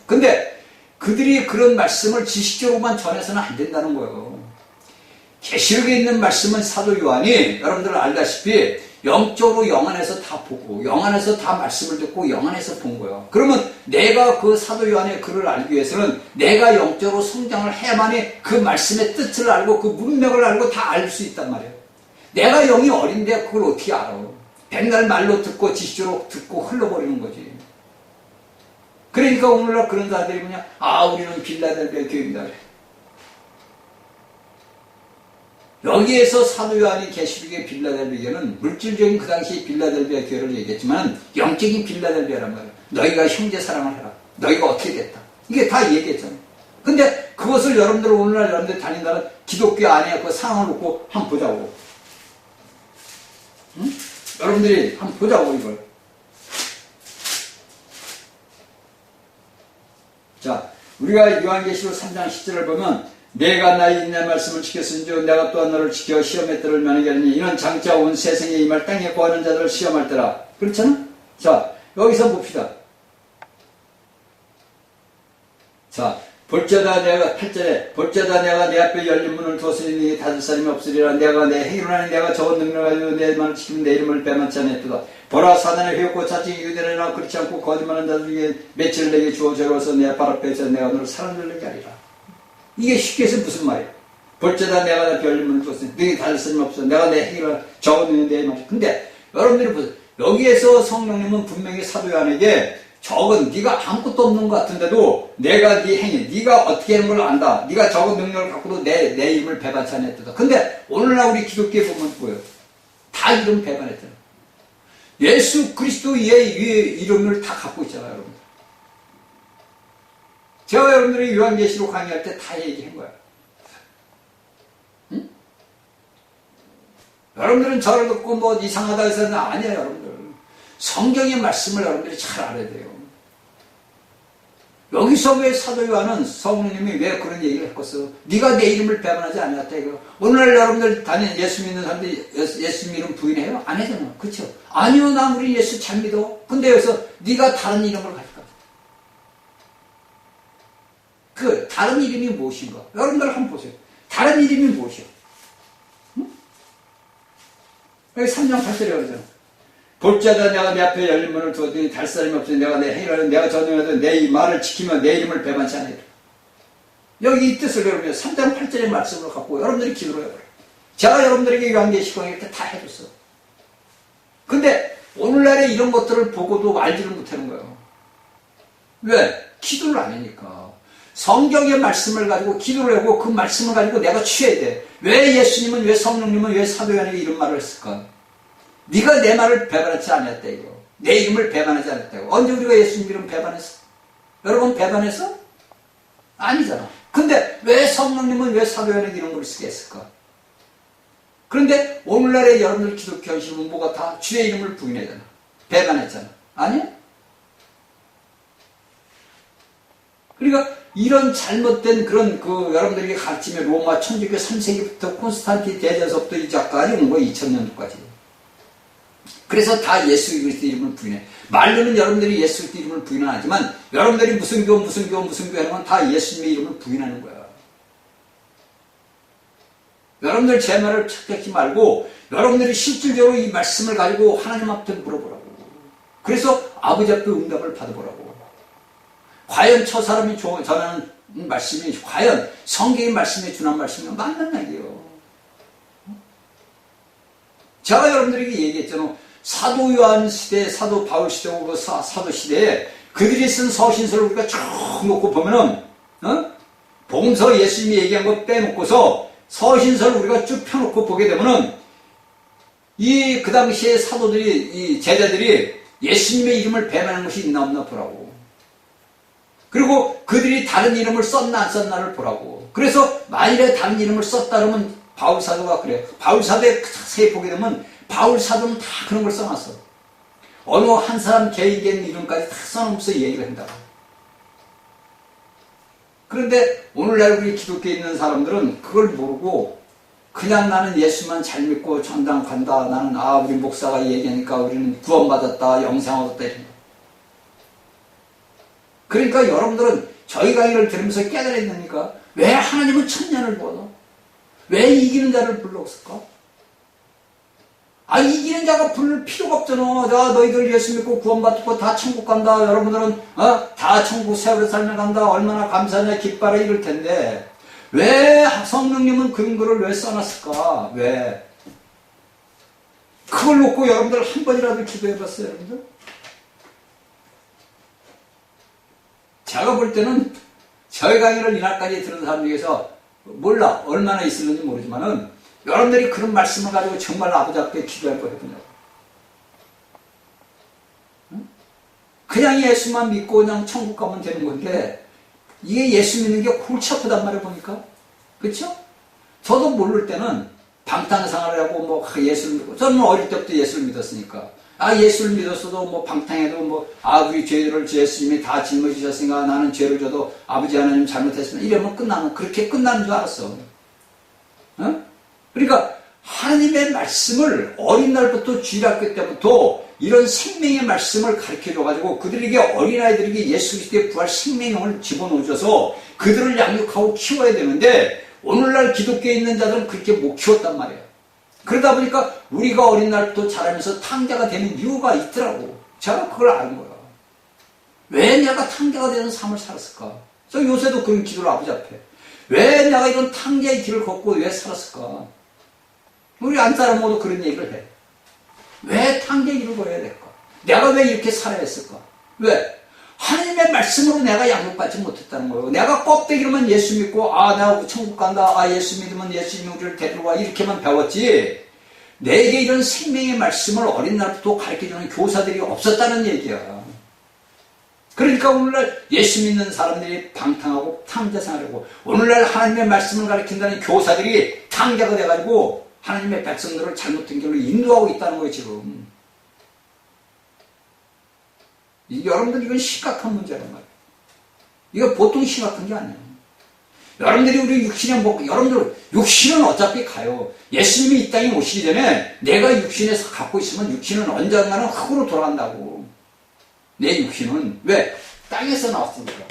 근데 그들이 그런 말씀을 지식적으로만 전해서는 안 된다는 거예요. 계시록에 있는 말씀은 사도 요한이 여러분들 알다시피 영적으로 영 안에서 다 보고 영 안에서 다 말씀을 듣고 영 안에서 본 거예요. 그러면 내가 그 사도 요한의 글을 알기 위해서는 내가 영적으로 성장을 해야만이 그 말씀의 뜻을 알고 그 문맥을 알고 다 알 수 있단 말이에요. 내가 영이 어린데 그걸 어떻게 알아? 백날 말로 듣고 지식적으로 듣고 흘러버리는 거지. 그러니까 오늘날 그런 사람들이 뭐냐? 우리는 빌라델비아 교회입니다. 그래. 여기에서 사도 요한이 계시록의 빌라델비아 교회는 물질적인 그 당시 빌라델비아 교회를 얘기했지만 영적인 빌라델비아란 말이에요. 너희가 형제 사랑을 해라. 너희가 어떻게 됐다. 이게 다 얘기했잖아요. 근데 그것을 여러분들 오늘날 여러분들 다닌다는 기독교 안에 그 상황을 놓고 한번 보자고. 응? 여러분들이 한번 보자고 이걸. 자, 우리가 요한계시록 3장 10절을 보면 내가 나의 인내 말씀을 지켰은즉 내가 또한 너를 지켜 시험의 때를 면하게 하리니 이는 장차 온 세상에 임할 땅에 거하는 자들을 시험할 때라. 그렇잖아? 자, 여기서 봅시다. 자, 볼자다 내가 8절에 볼자다 내가 내 앞에 열린 문을 두었으니 네게 닫을 사람이 없으리라. 내가 내 행위로 하니 내가 적은 능력을 가지고 내 말을 지키면 내 이름을 빼앗지 않았도다. 보라 사단의 회욕고 자칭 유대인이나 그렇지 않고 거짓말하는 자들 중에 며칠 내게 주어 저러서 내 발 앞에서 내가 너를 사람들에게 하리라. 이게 쉽게 해서 무슨 말이야? 볼자다 내가 내 앞에 열린 문을 두었으니 네게 닫을 사람이 없어. 내가 내 행위를 적은 내 말. 근데 여러분들이 보세요. 여기에서 성령님은 분명히 사도 요한에게 적은 네가 아무것도 없는 것 같은데도 내가 네 행위, 네가 어떻게 하는 걸 안다. 네가 적은 능력을 갖고도 내 이름을 배반치 않았다. 근데 오늘날 우리 기독교에 보면 뭐예요? 다 이름 배반했잖아. 예수 그리스도의 이름을 다 갖고 있잖아요, 여러분. 제가 여러분들이 요한계시록 강의할 때 다 얘기한 거야. 응? 여러분들은 저를 듣고 뭐 이상하다 해서는 아니에요, 여러분들. 성경의 말씀을 여러분들이 잘 알아야 돼요. 여기서 왜 사도 요한은 성령님이 왜 그런 얘기를 했겠어? 네가 내 이름을 배반하지 않았다 이거. 오늘날 여러분들 다니는 예수 믿는 사람들이 예수 이름 부인해요? 안 하잖아. 그렇죠? 아니요, 나 우리 예수 잘 믿어. 근데 여기서 네가 다른 이름을 가질까? 그 다른 이름이 무엇인가? 여러분들 한번 보세요. 다른 이름이 무엇이야? 응? 여기 3장 8절에 그러잖아. 볼자다 내가 내 앞에 열린 문을 두었더니 달 사람이 없으니 내가 내 행위를 내가 전능하되 내 이 말을 지키며 내 이름을 배반치 않으리라. 여기 이 뜻을 여러분들 3장 8절의 말씀을 갖고 여러분들이 기도를 해버려요. 제가 여러분들에게 요한계시록 이렇게 다 해줬어. 근데 오늘날에 이런 것들을 보고도 알지를 못하는 거예요. 왜? 기도를 안 하니까. 성경의 말씀을 가지고 기도를 하고 그 말씀을 가지고 내가 취해야 돼. 왜 예수님은, 왜 성령님은, 왜 사도 요한에게 이런 말을 했을까? 네가 내 말을 배반하지 않았다 이거. 내 이름을 배반하지 않았다고. 언제 우리가 예수님 이름 배반했어? 여러분 배반했어? 아니잖아. 근데 왜 성령님은 왜 사도 요한에게 이런 걸 쓰게 했을까? 그런데 오늘날의 여러분들 기독교 현실은 뭐가 다 주의 이름을 부인하잖아. 배반했잖아. 아니야? 그러니까 이런 잘못된 그런 여러분들에게 가르치며 로마 천주교 3세기부터 콘스탄틴 대제서부터 이제까지 온 거예요. 2000년도까지. 그래서 다 예수 그리스도 이름을 부인해. 말로는 여러분들이 예수 그리스도 이름을 부인은 하지만 여러분들이 무슨 교 하는 건 다 예수님의 이름을 부인하는 거야. 여러분들 제 말을 착각하지 말고 여러분들이 실질적으로 이 말씀을 가지고 하나님 앞에 물어보라고. 그래서 아버지 앞에 응답을 받아보라고. 과연 저 사람이 전하는 말씀이 과연 성경의 말씀에 준한 말씀이 맞는 얘기예요. 제가 여러분들에게 얘기했잖아요. 사도 요한 시대, 사도 바울 시대고 사도 시대에 그들이 쓴 서신서를 우리가 쭉 놓고 보면은, 복음서 예수님이 얘기한 거 빼놓고서 서신서를 우리가 쭉 펴놓고 보게 되면은 그 당시에 사도들이, 이 제자들이 예수님의 이름을 배반한 것이 있나 없나 보라고. 그리고 그들이 다른 이름을 썼나 안 썼나를 보라고. 그래서 만일에 다른 이름을 썼다 그러면 바울 사도가 그래. 바울 사도에 자세히 보게 되면 바울 사도는 다 그런 걸 써놨어. 어느 한 사람 개인적인 이름까지 다 써놓으면서 얘기를 한다고. 그런데 오늘날 우리 기독교에 있는 사람들은 그걸 모르고 그냥 나는 예수만 잘 믿고 전당 간다. 나는 우리 목사가 얘기하니까 우리는 구원받았다. 영생 얻었다. 이런 거. 그러니까 여러분들은 저희 강의를 들으면서 깨달아야 됩니까? 왜 하나님은 천년을 보아? 왜 이기는 자를 불렀을까? 이기는 자가 부를 필요가 없잖아. 너희들 예수 믿고 구원받고 다 천국 간다. 여러분들은, 다 천국 세월에 살며 간다. 얼마나 감사하냐, 기뻐라, 이럴 텐데. 왜 성령님은 그런 거를 왜 써놨을까? 왜? 그걸 놓고 여러분들 한 번이라도 기도해 봤어요, 여러분들? 제가 볼 때는 저희 강의를 이날까지 들은 사람 중에서 몰라. 얼마나 있었는지 모르지만은 여러분들이 그런 말씀을 가지고 정말 아버지 앞에 기도할 거 해보냐고. 응? 그냥 예수만 믿고 그냥 천국 가면 되는 건데 이게 예수 믿는 게 골치 아프단 말이에요 보니까. 그렇죠? 저도 모를 때는 방탕생활을 하고 뭐 예수를 믿고 저는 어릴 때부터 예수를 믿었으니까 예수를 믿었어도 방탕해도 우리 죄를 예수님이 다 짊어지셨으니까 나는 죄를 져도 아버지 하나님 잘못했으면 이러면 그렇게 끝나는 줄 알았어. 그러니까 하나님의 말씀을 어린 날부터 주일학교 때부터 이런 생명의 말씀을 가르쳐줘가지고 그들에게 어린아이들에게 예수 그리스도의 부활 생명을 집어넣어줘서 그들을 양육하고 키워야 되는데 오늘날 기독교에 있는 자들은 그렇게 못 키웠단 말이에요. 그러다 보니까 우리가 어린 날부터 자라면서 탕자가 되는 이유가 있더라고. 제가 그걸 아는 거야. 왜 내가 탕자가 되는 삶을 살았을까? 저 요새도 그런 기도를 아버지 앞에. 왜 내가 이런 탕자의 길을 걷고 왜 살았을까? 우리 안 사람 모두 그런 얘기를 해. 왜 탕자의 길을 걸어야 될까? 내가 왜 이렇게 살아야 했을까? 왜? 하나님의 말씀으로 내가 양육받지 못했다는 거예요. 내가 껍데기로만 예수 믿고 나 천국 간다. 예수 믿으면 예수님이 우리를 데리러 와. 이렇게만 배웠지. 내게 이런 생명의 말씀을 어린 날부터 가르쳐주는 교사들이 없었다는 얘기야. 그러니까 오늘날 예수 믿는 사람들이 방탕하고 탕자 생활하고 오늘날 하나님의 말씀을 가르친다는 교사들이 탕자가 돼가지고 하나님의 백성들을 잘못된 길로 인도하고 있다는 거예요, 지금. 여러분들 이건 심각한 문제란 말이에요. 이거 보통 심각한 게 아니에요. 여러분들이 우리 육신에 여러분들 육신은 어차피 가요. 예수님이 이 땅에 오시기 전에 내가 육신에서 갖고 있으면 육신은 언젠가는 흙으로 돌아간다고. 내 육신은 왜? 땅에서 나왔으니까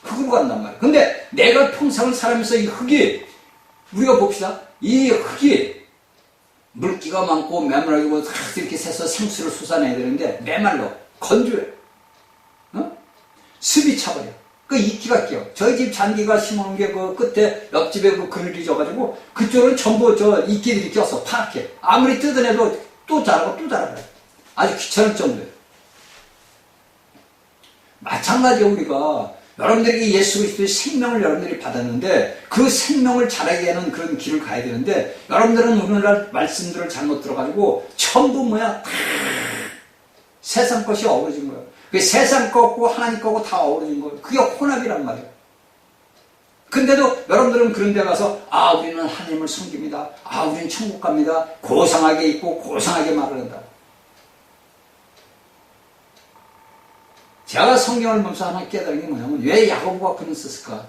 흙으로 간단 말이에요. 근데 내가 평생을 살아면서 이 흙이 우리가 봅시다. 이 흙이 물기가 많고 메말라고 이렇게 새서 생수를 솟아내야 되는데 메말라 건조해. 습이 차버려. 그 이끼가 껴. 저희 집 잔디가 심어놓은 게 그 끝에 옆집에 그 그늘이 져가지고 그쪽은 전부 저 이끼들이 껴서 파랗게. 아무리 뜯어내도 또 자라고 또 자라요. 아주 귀찮을 정도예요. 마찬가지로 우리가 여러분들에게 예수 그리스도의 생명을 여러분들이 받았는데 그 생명을 자라게 하는 그런 길을 가야 되는데 여러분들은 오늘날 말씀들을 잘못 들어가지고 전부 뭐야? 다 세상 것이 어우러진 거예요. 그게 세상 거고 하나님 거고 다 어우러진 거예요. 그게 혼합이란 말이에요. 근데도 여러분들은 그런 데 가서 우리는 하나님을 섬깁니다. 우리는 천국 갑니다. 고상하게 입고 고상하게 말을 한다. 제가 성경을 보면서 하나 깨달은 게 뭐냐면 왜 야고보가 그런 썼을까?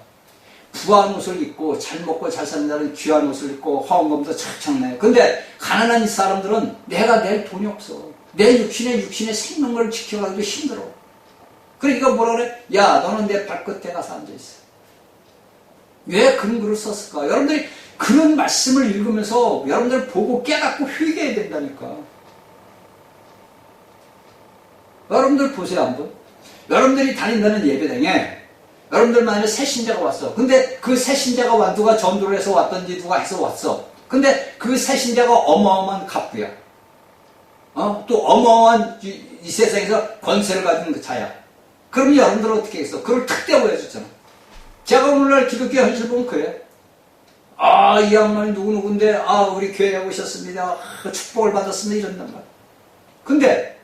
부한 옷을 입고 잘 먹고 잘 사는 자는 귀한 옷을 입고 화원금도 착착 내요. 근데 가난한 사람들은 내가 낼 돈이 없어. 내 육신의 생명을 지켜가기도 힘들어. 그러니까 뭐라 그래? 야, 너는 내 발끝에 가서 앉아있어. 왜 그런 글을 썼을까? 여러분들이 그런 말씀을 읽으면서 여러분들 보고 깨닫고 회개해야 된다니까. 여러분들 보세요 한번. 여러분들이 다닌다는 예배당에 여러분들 만약에 새 신자가 왔어. 근데 그 새 신자가 누가 전도를 해서 왔던지 누가 해서 왔어. 근데 그 새 신자가 어마어마한 갑부야. 또 어마어마한 이 세상에서 권세를 가진 그 자야. 그러면 여러분들은 어떻게 했어? 그걸 특대 보여줬잖아. 제가 오늘날 기독교 현실 보면 그래. 이 양반이 누구누구인데, 우리 교회에 오셨습니다. 축복을 받았습니다. 이런단 말이야. 근데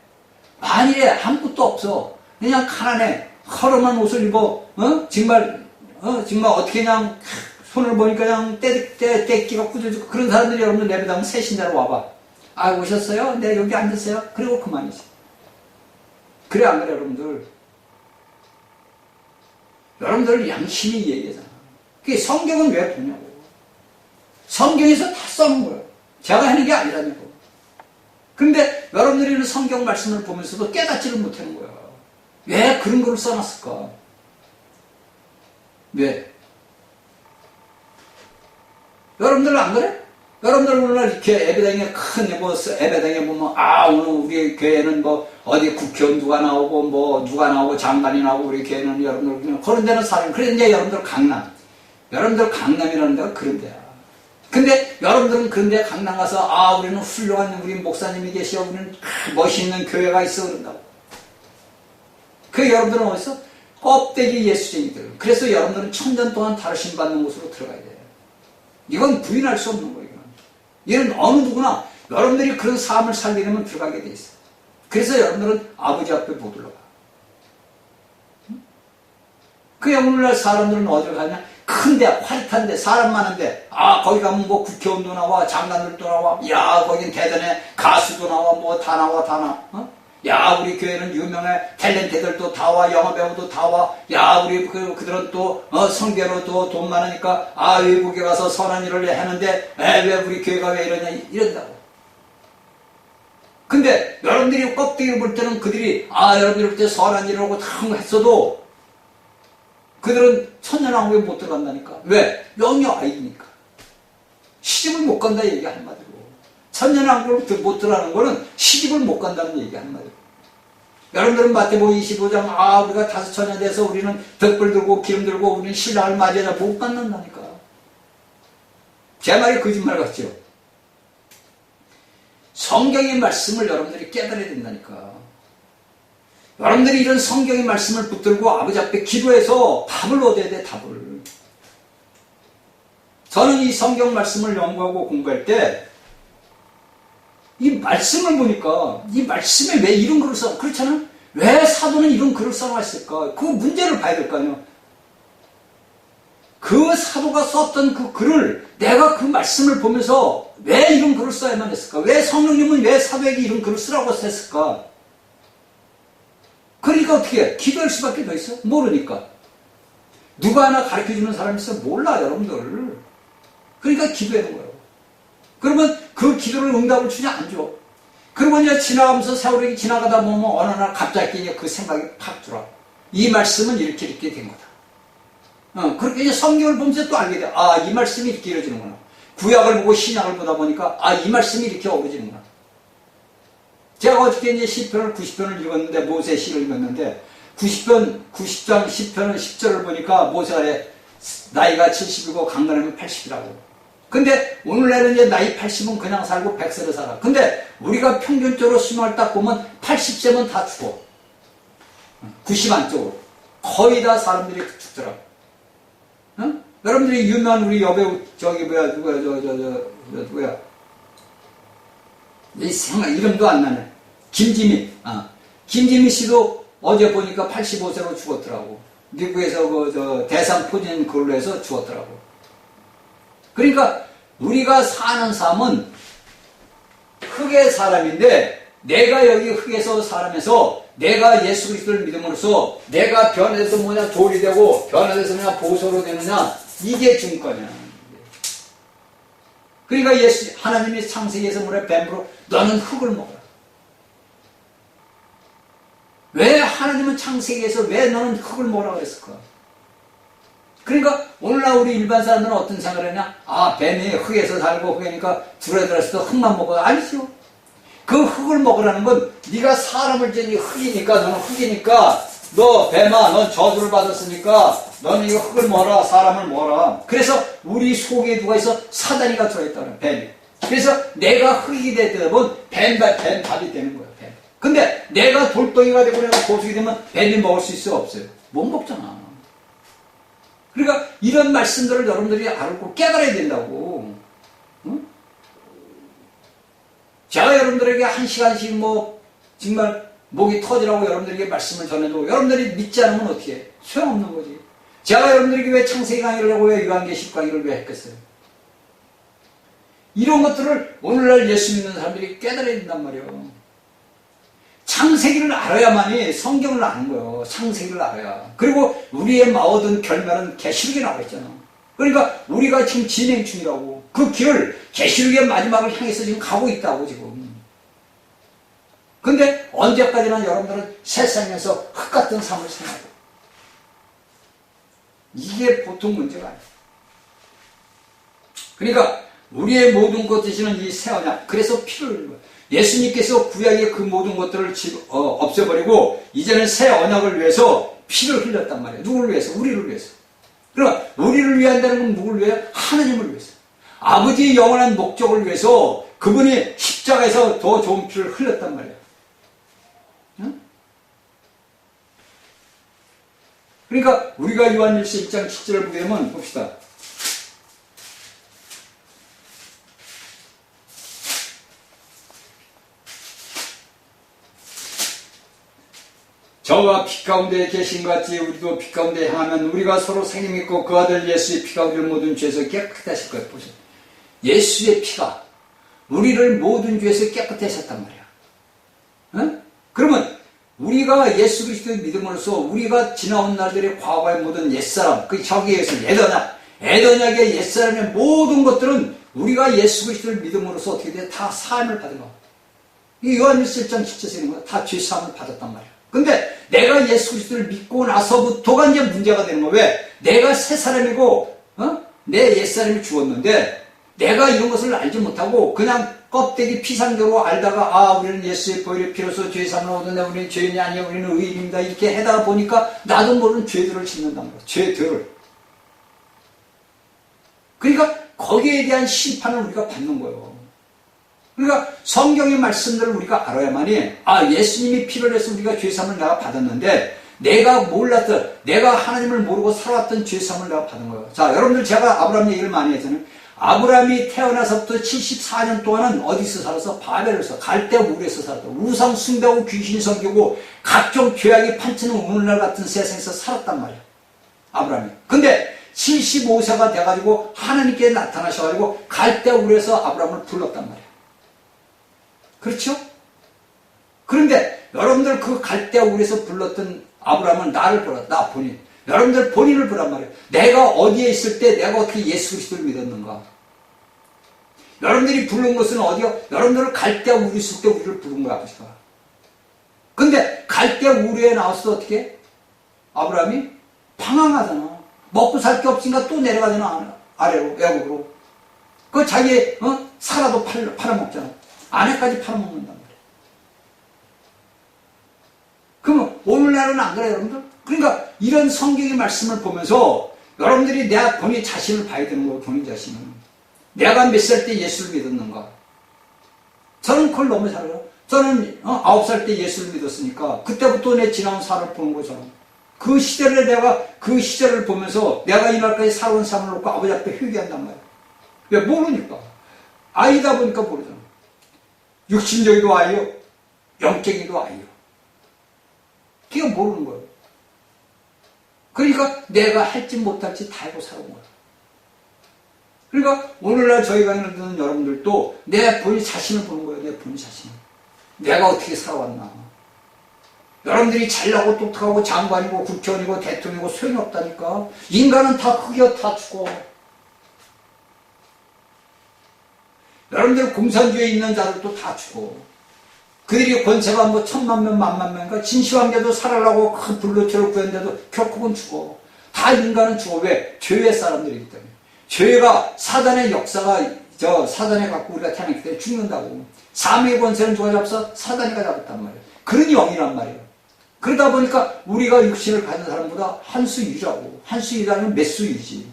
만일에 아무것도 없어. 그냥 가난해. 허름한 옷을 입어. 정말 어떻게 그냥 손을 보니까 그냥 떼끼가 굳어지고 그런 사람들이 여러분들 내배당은 새 신자로 와봐. 오셨어요? 네, 여기 앉으세요. 그리고 그만이지. 그래, 안 그래, 여러분들? 여러분들 양심이 얘기하잖아. 그게 성경은 왜 보냐고. 성경에서 다 써놓은 거예요. 제가 하는 게 아니라냐고. 근데 여러분들이 성경 말씀을 보면서도 깨닫지를 못하는 거야. 왜 그런 걸 써놨을까? 왜? 여러분들은 안 그래? 여러분들 오늘 이렇게 예배당에 예배당에 보면 오늘 우리 교회는 어디 국회의원 누가 나오고 누가 나오고 장관이 나오고 우리 교회는 여러분들 그냥 그런 데는 사람. 그래 이제 여러분들 강남이라는 데가 그런 데야. 근데 여러분들은 그런 데 강남 가서 우리는 훌륭한 우리 목사님이 계시고 우리는 멋있는 교회가 있어 그런다고. 그 여러분들은 어디서? 껍데기 예수쟁이들. 그래서 여러분들은 천년 동안 다루심 받는 곳으로 들어가야 돼요. 이건 부인할 수 없는 거예요. 이는 어느 누구나 여러분들이 그런 삶을 살게 되면 들어가게 돼 있어요. 그래서 여러분들은 아버지 앞에 못 올라가. 그게 오늘날 사람들은 어디를 가냐? 큰데, 화려한데, 사람 많은데, 거기 가면 국회의원도 나와, 장관들도 나와, 거긴 대단해, 가수도 나와, 다 나와. 야, 우리 교회는 유명해, 탤런트들도 다 와, 영화배우도 다 와, 우리 그들은 또, 성교로 또 돈 많으니까, 외국에 가서 선한 일을 하는데, 왜 우리 교회가 왜 이러냐, 이런다고. 근데, 여러분들이 껍데기를 볼 때는 그들이, 여러분들이 볼 때 선한 일을 하고 다 했어도, 그들은 천년왕국에 못 들어간다니까. 왜? 영이 아이니까. 시집을 못 간다 얘기 한마디로. 천년왕국을 못 들어가는 거는 시집을 못 간다는 얘기 한마디로. 여러분들은 마태복음 25장 우리가 5천년 돼서 우리는 덕불 들고 기름 들고 우리는 신랑을 맞이하자 못 만난다니까. 제 말이 거짓말 같죠? 성경의 말씀을 여러분들이 깨달아야 된다니까. 여러분들이 이런 성경의 말씀을 붙들고 아버지 앞에 기도해서 답을 얻어야 돼, 답을. 저는 이 성경 말씀을 연구하고 공부할 때 이 말씀을 보니까 이 말씀에 왜 이런 글을 써? 그렇잖아? 왜 사도는 이런 글을 써놨을까? 그 문제를 봐야 될 거 아니야. 그 사도가 썼던 그 글을 내가 그 말씀을 보면서 왜 이런 글을 써야만 했을까? 왜 성령님은 왜 사도에게 이런 글을 쓰라고 했을까? 그러니까 어떻게 해? 기도할 수밖에 더 있어? 모르니까. 누가 하나 가르쳐주는 사람이 있어? 몰라, 여러분들. 그러니까 기도하는 거예요. 그러면 그 기도를 응답을 주냐? 안 줘. 그러면 이제 지나가면서 세월이 지나가다 보면 어느 날 갑자기 그 생각이 팍 들어. 이 말씀은 이렇게 된 거다. 그렇게 이제 성경을 보면서 또 알게 돼. 아, 이 말씀이 이렇게 이루어지는구나. 구약을 보고 신약을 보다 보니까 아, 이 말씀이 이렇게 어우러지는구나. 제가 어저께 이제 시편을 90편을 읽었는데, 모세 시를 읽었는데, 90장 10편은 10절을 보니까 모세가 나이가 70이고 강건하면 80이라고. 근데 오늘날은 이제 나이 80은 그냥 살고 100세를 살아. 근데 우리가 평균적으로 수명을 딱 보면 80세면 다 죽어. 90 안쪽으로. 거의 다 사람들이 죽더라고. 응? 여러분들이 유명한 우리 여배우, 누구야. 이 생각, 이름도 안 나네. 김지민. 김지민 씨도 어제 보니까 85세로 죽었더라고. 미국에서 대상 포진 그걸로 해서 죽었더라고. 그러니까 우리가 사는 삶은 흙의 사람인데, 내가 여기 흙에서 사람에서 내가 예수 그리스도를 믿음으로써 내가 변해서 뭐냐 돌이 되고 변해서 뭐냐 보소로 되느냐, 이게 중요하냐. 그러니까 하나님이 창세기에서 뭐래? 뱀으로 너는 흙을 먹어라. 왜 하나님은 창세기에서 왜 너는 흙을 먹으라고 그랬을까? 그러니까 오늘날 우리 일반 사람들은 어떤 생각을 하냐? 아, 뱀이 흙에서 살고 흙이니까 불에 들어서 흙만 먹어. 아니죠. 그 흙을 먹으라는 건 네가 사람을 지니 흙이니까, 너는 흙이니까, 너 뱀아, 넌 저주를 받았으니까 너는 이거 흙을 먹어라, 사람을 먹어라. 그래서 우리 속에 누가 있어? 사다리가 들어있다는 뱀이. 그래서 내가 흙이 되면 뱀밥이 되는 거야, 뱀. 근데 내가 돌덩이가 되고 내가 보석이 되면 뱀이 먹을 수 있어, 없어요? 못 먹잖아. 그러니까 이런 말씀들을 여러분들이 알고 깨달아야 된다고. 응? 제가 여러분들에게 한 시간씩 정말 목이 터지라고 여러분들에게 말씀을 전해도 여러분들이 믿지 않으면 어떻게 해? 소용없는 거지. 제가 여러분들에게 왜 창세기 강의를 하고 왜 요한계시록 강의를 왜 했겠어요? 이런 것들을 오늘날 예수 믿는 사람들이 깨달아야 된단 말이에요. 창세기를 알아야만이 성경을 아는 거예요. 창세기를 알아야. 그리고 우리의 얻은 결말은 계시록에 나와 있잖아. 그러니까 우리가 지금 진행 중이라고. 그 길을 계시록의 마지막을 향해서 지금 가고 있다고 지금. 근데 언제까지나 여러분들은 세상에서 흙 같은 삶을 사냐고. 이게 보통 문제가 아니에요. 그러니까 우리의 모든 것 되시는 이 새 언약, 그래서 피를 흘린 거예요. 예수님께서 구약의 그 모든 것들을 없애버리고 이제는 새 언약을 위해서 피를 흘렸단 말이에요. 누구를 위해서? 우리를 위해서. 그러니까 우리를 위한다는 건 누구를 위해? 하나님을 위해서. 아버지의 영원한 목적을 위해서 그분이 십자가에서 더 좋은 피를 흘렸단 말이에요. 응? 그러니까 우리가 요한일서 1장 7절을 보게 되면 봅시다. 저와 피 가운데 계신 것 같이 우리도 피 가운데 향하면 우리가 서로 생명 있고 그 아들 예수의 피가 우리를 모든 죄에서 깨끗하게 하실 거예요. 보세요. 예수의 피가 우리를 모든 죄에서 깨끗하게 하셨단 말이야. 응? 그러면 우리가 예수 그리스도의 믿음으로써 우리가 지나온 날들의 과거의 모든 옛사람, 그 저기에서 에더냐의 옛사람의 모든 것들은 우리가 예수 그리스도를 믿음으로써 어떻게 돼? 다 사함을 받은 거. 이 요한일서 1장 7절에 있는 거야. 다 죄 사함을 받았단 말이야. 근데 내가 예수 그리스도를 믿고 나서부터가 이제 문제가 되는 거야. 왜? 내가 새 사람이고, 내 옛사람이 죽었는데, 내가 이런 것을 알지 못하고, 그냥 껍데기 피상적으로 알다가, 우리는 예수의 보혈의 피로서 죄 사함을 얻었네, 우리는 죄인이 아니야, 우리는 의인입니다. 이렇게 해다가 보니까, 나도 모르는 죄들을 짓는단 말이야. 죄들. 그러니까, 거기에 대한 심판을 우리가 받는 거예요. 그러니까 성경의 말씀들을 우리가 알아야만이 예수님이 피를 내서 우리가 죄사함을 내가 받았는데 내가 몰랐던, 내가 하나님을 모르고 살아왔던 죄사함을 내가 받은 거예요. 자, 여러분들 제가 아브라함 얘기를 많이 했잖아요. 아브라함이 태어나서부터 74년 동안은 어디서 살아서? 바벨에서, 갈대 우르에서 살았다. 우상 숭배하고 귀신 섬기고 각종 죄악이 판치는 오늘날 같은 세상에서 살았단 말이야, 아브라함이. 근데 75세가 돼가지고 하나님께 나타나셔가지고 갈대 우르에서 아브라함을 불렀단 말이야. 그렇죠? 그런데 여러분들 그 갈대 우르에서 불렀던 아브라함은 나를 불러, 나 본인. 여러분들 본인을 보란 말이에요. 내가 어디에 있을 때 내가 어떻게 예수 그리스도를 믿었는가? 여러분들이 부른 것은 어디요? 여러분들을 갈대 우르에 있을 때 우리를 부른 거야, 아버지가. 근데 갈대 우르에 나왔을 때 어떻게? 아브라함이 방황하잖아. 먹고 살 게 없으니까 또 내려가잖아, 아래로, 애국으로. 그 자기, 살아도 팔아먹잖아. 아내까지 팔아먹는단 말이야. 그러면 오늘날은 안 그래요, 여러분들? 그러니까 이런 성경의 말씀을 보면서 여러분들이 내 본인 자신을 봐야 되는 거예요, 본인 자신을. 내가 몇 살 때 예수를 믿었는가? 저는 그걸 너무 잘 알아요. 저는 9살 때 예수를 믿었으니까 그때부터 내 지나온 삶을 보는 거죠. 그 시대를 내가 그 시대를 보면서 내가 이날까지 살아온 삶을 놓고 아버지 앞에 회개한단 말이에요. 왜? 모르니까. 아이다 보니까 모르잖아. 육신적이도 아이요, 영적이도 아이요. 그게 모르는 거예요. 그러니까 내가 할지 못할지 다 알고 살아온 거예요. 그러니까 오늘날 저희 강의를 듣는 여러분들도 내 본인 자신을 보는 거예요. 내 본인 자신을. 내가 어떻게 살아왔나. 여러분들이 잘나고 똑똑하고 장관이고 국회의원이고 대통령이고 소용이 없다니까. 인간은 다 흑여 다 죽어. 여러분들 공산주의에 있는 자들도 다 죽어. 그들이 권세가 뭐 1000만 명, 10,000,000명인가 진시황제도 살아라고 큰 불로초를 구했는데도 결국은 죽어. 다 인간은 죽어. 왜? 죄의 사람들이기 때문에. 죄가 사단의 역사가 사단에 갖고 우리가 태어났기 때문에 죽는다고. 사명의 권세는 누가 잡서? 사단이가 잡았단 말이에요. 그런 영이란 말이에요. 그러다 보니까 우리가 육신을 가진 사람보다 한 수 유라고. 한 수 유라는 몇 수 유지.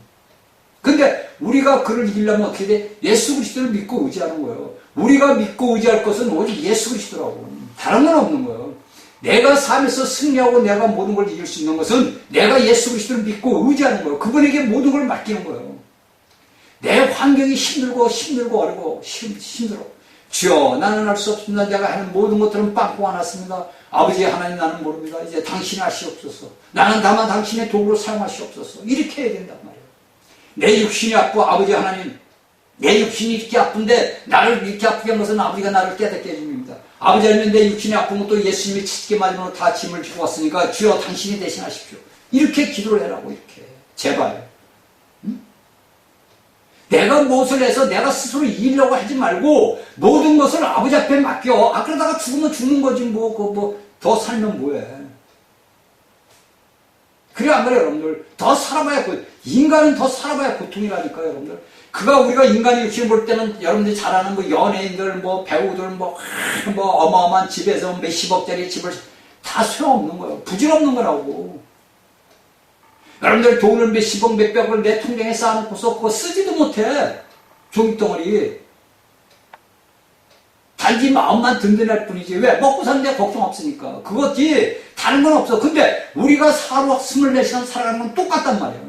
근데 우리가 그를 이기려면 어떻게 돼? 예수 그리스도를 믿고 의지하는 거예요. 우리가 믿고 의지할 것은 오직 예수 그리스도라고. 다른 건 없는 거예요. 내가 삶에서 승리하고 내가 모든 걸 이길 수 있는 것은 내가 예수 그리스도를 믿고 의지하는 거예요. 그분에게 모든 걸 맡기는 거예요. 내 환경이 힘들고 어렵고 힘들어. 주여, 나는 할 수 없습니다. 내가 하는 모든 것들은 빵꾸가 났습니다. 아버지 하나님, 나는 모릅니다. 이제 당신이 하시옵소서. 나는 다만 당신의 도구를 사용하시옵소서. 이렇게 해야 된단 말이에요. 내 육신이 아프고 아버지 하나님, 내 육신이 이렇게 아픈데 나를 이렇게 아프게 한 것은 아버지가 나를 깨닫게 해줍니다. 아버지 하나님, 내 육신이 아픈 것도 예수님이 치치게 맞으면 다 짐을 지고 왔으니까 주여 당신이 대신하십시오. 이렇게 기도를 해라고. 이렇게 제발. 내가 무엇을 해서 내가 스스로 이기려고 하지 말고 모든 것을 아버지 앞에 맡겨. 그러다가 죽으면 죽는 거지 더 살면 뭐해. 그래 안 그래요, 여러분들? 더 살아봐야 인간은 더 살아봐야 고통이라니까요, 여러분들. 우리가 인간의 육신을 볼 때는 여러분들이 잘 아는 연예인들, 배우들, 어마어마한 집에서 몇십억짜리 집을 다 소용없는 거예요. 부질없는 거라고. 여러분들 돈을 몇십억, 몇백억을 내 통장에 쌓아놓고서 그거 쓰지도 못해. 종이덩어리. 단지 마음만 든든할 뿐이지. 왜? 먹고 사는데 걱정 없으니까. 그거지. 다른 건 없어. 근데 우리가 하루 24시간 살아가는 건 똑같단 말이야.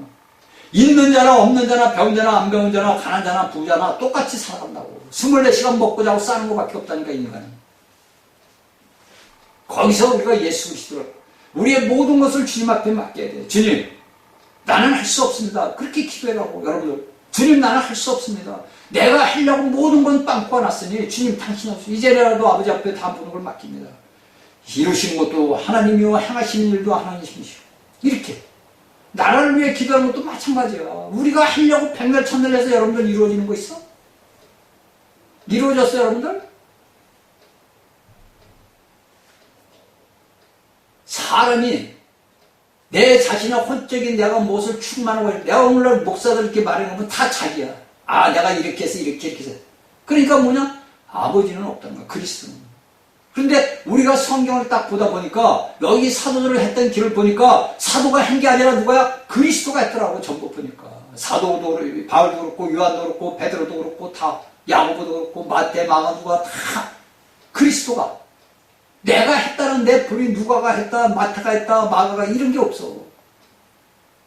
있는 자나 없는 자나 배운 자나 안 배운 자나 가난 자나 부자나 똑같이 살아간다고. 24시간 먹고 자고 싸는 것밖에 없다니까, 인간은. 거기서 우리가 예수 그리스도를 우리의 모든 것을 주님 앞에 맡겨야 돼. 주님, 나는 할 수 없습니다. 그렇게 기도해라고. 여러분들, 주님, 나는 할 수 없습니다. 내가 하려고 모든 건 빵꾸가 났으니 주님 당신 없이 이제라도 아버지 앞에 다 모든 걸 맡깁니다. 이루신 것도 하나님이요, 행하시는 일도 하나님이시고. 이렇게 나라를 위해 기도하는 것도 마찬가지야. 우리가 하려고 백날 천날 해서 여러분들 이루어지는 거 있어? 이루어졌어요, 여러분들? 사람이 내 자신의 혼적인 내가 무엇을 충만하고 내가 오늘날 목사들 이렇게 말해놓으면 다 자기야. 내가 이렇게 해서 이렇게 해서. 그러니까 뭐냐? 아버지는 없다는 거야, 그리스도는. 그런데 우리가 성경을 딱 보다 보니까 여기 사도들을 했던 길을 보니까 사도가 한 게 아니라 누가야? 그리스도가 했더라고. 전부 보니까 사도도 그렇고 바울도 그렇고 요한도 그렇고 베드로도 그렇고 다 야고보도 그렇고 마태, 마가 누가 다 그리스도가 내가 했다는 내 불이 누가가 했다, 마태가 했다, 마가가 이런 게 없어.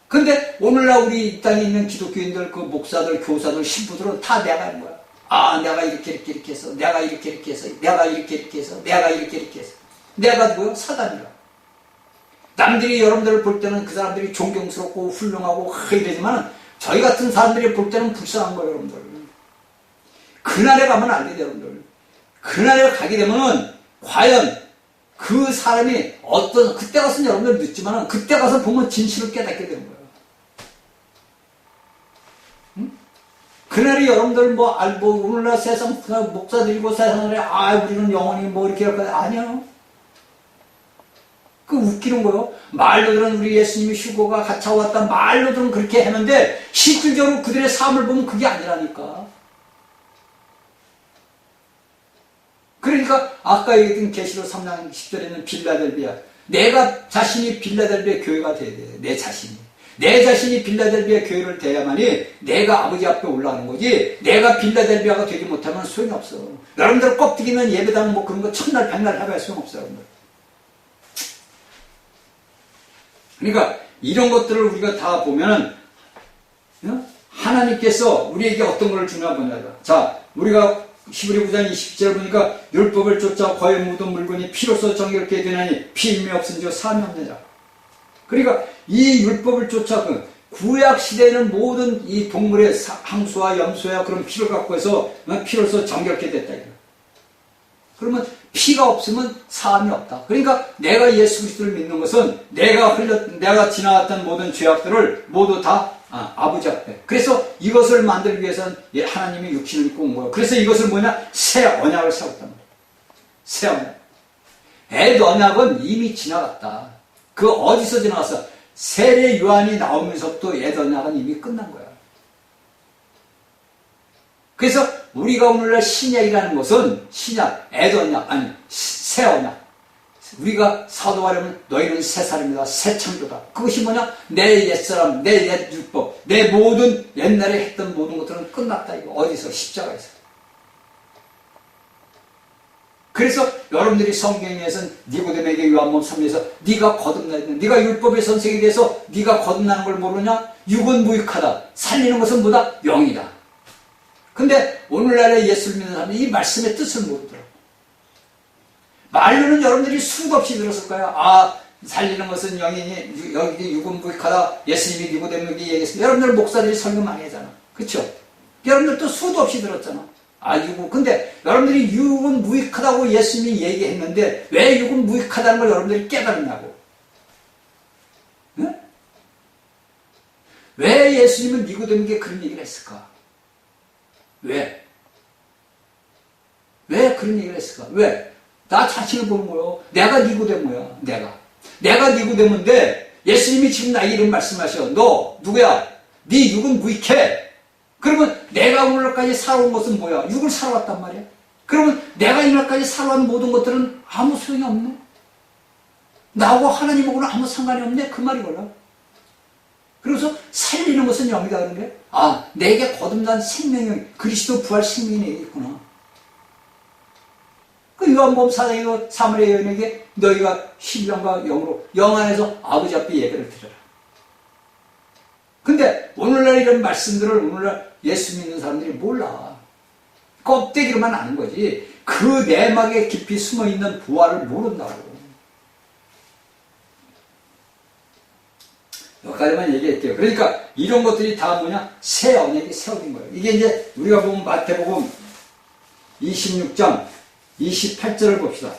근데 오늘날 우리 이 땅에 있는 기독교인들, 그 목사들, 교사들, 신부들은 다 내가 하는 거야. 아, 내가 이렇게 해서, 내가 이렇게 해서, 내가 이렇게 해서, 내가 이렇게 해서. 내가 누구야? 사단이야. 남들이 여러분들을 볼 때는 그 사람들이 존경스럽고 훌륭하고 이러지만 저희 같은 사람들이 볼 때는 불쌍한 거예요, 여러분들. 그날에 가면 알게 돼요, 여러분들. 그날에 가게 되면은 과연 그 사람이 그때 가서는 여러분들 늦지만 그때 가서 보면 진실을 깨닫게 되는 거예요. 응? 그날이 여러분들 오늘날 세상 목사들이고 세상에 우리는 영원히 이렇게 할 거야. 아니요. 그 웃기는 거요. 말로들은 우리 예수님이 휴거가 가차 왔다. 말로들은 그렇게 했는데 실질적으로 그들의 삶을 보면 그게 아니라니까. 그러니까 아까 얘기했던 계시록 3장 10절에는 빌라델비아. 내가 자신이 빌라델비아 교회가 돼야 돼. 내 자신이. 내 자신이 빌라델비아 교회를 돼야만이 내가 아버지 앞에 올라가는 거지. 내가 빌라델비아가 되지 못하면 소용이 없어. 여러분들 껍데기는 예배당 그런 거 천날 백날 해봐야 소용없어요. 여러분들. 그러니까 이런 것들을 우리가 다 보면은 하나님께서 우리에게 어떤 걸 주나 보냐다. 자, 우리가 히브리 9장 20절 보니까 율법을 쫓아 거의 모든 물건이 피로써 정결케 되나니 피임이 없은즉 사함이 없느니라. 그러니까 이 율법을 쫓아 구약 시대에는 모든 이 동물의 항소와 염소야 그런 피를 갖고 해서 피로써 정결케 됐다. 그러면 피가 없으면 사함이 없다. 그러니까 내가 예수 그리스도를 믿는 것은 내가 지나왔던 모든 죄악들을 모두 다 아버지 앞에. 그래서 이것을 만들기 위해서는 하나님이 육신을 입고 온 거예요. 그래서 이것을 새 언약을 세웠단 말이에요. 새 언약. 옛 언약은 이미 지나갔다. 그 어디서 지나갔어? 세례 요한이 나오면서부터 옛 언약은 이미 끝난 거야. 그래서 우리가 오늘날 신약이라는 것은 옛 언약, 새 언약. 우리가 사도하려면 너희는 새 사람이다, 새 창조다. 그것이 내 옛사람, 내 옛 율법, 내 모든 옛날에 했던 모든 것들은 끝났다. 이거 어디서? 십자가에서. 그래서 여러분들이 성경에서는 니고데모에게 요한복음 3장에서 네가 거듭나야 돼. 네가 율법의 선생에 대해서 네가 거듭나는 걸 모르냐? 육은 무익하다. 살리는 것은 뭐다? 영이다. 근데 오늘날의 예수를 믿는 사람들이 이 말씀의 뜻을 모르더라고. 말로는 여러분들이 수도 없이 들었을 거야. 살리는 것은 영이니 여기 육은 무익하다. 예수님이 니고데모에게 얘기했습니다. 여러분들 목사들이 설교 많이 하잖아. 그렇죠? 여러분들도 수도 없이 들었잖아. 근데 여러분들이 육은 무익하다고 예수님이 얘기했는데 왜 육은 무익하다는 걸 여러분들이 깨달았냐고. 응? 왜 예수님은 니고데모에게 그런 얘기를 했을까? 왜 그런 얘기를 했을까? 왜? 나 자신을 보는 거요. 내가 니고데모야. 내가 니고데모인데 예수님이 지금 나에게 이런 말씀하셔. 너 누구야? 네 육은 무익해. 그러면 내가 오늘까지 살아온 것은 뭐야? 육을 살아왔단 말이야. 그러면 내가 이날까지 살아온 모든 것들은 아무 소용이 없네. 나하고 하나님하고는 아무 상관이 없네. 그 말이거든. 그래서 살리는 것은 영이다 그런 게 내게 거듭난 생명이 그리스도 부활 생명이 있구나. 그 요한복음 4장에도 사마리아 여인에게 너희가 신령과 영으로 영 안에서 아버지 앞에 예배를 드려라. 근데 오늘날 이런 말씀들을 오늘날 예수 믿는 사람들이 몰라. 껍데기로만 아는 거지 그 내막에 깊이 숨어있는 부활을 모른다고. 여기까지만 얘기할게요. 그러니까 이런 것들이 다 새 언약이 세워진 거예요. 이게 이제 우리가 보면 마태복음 26장 28절을 봅시다.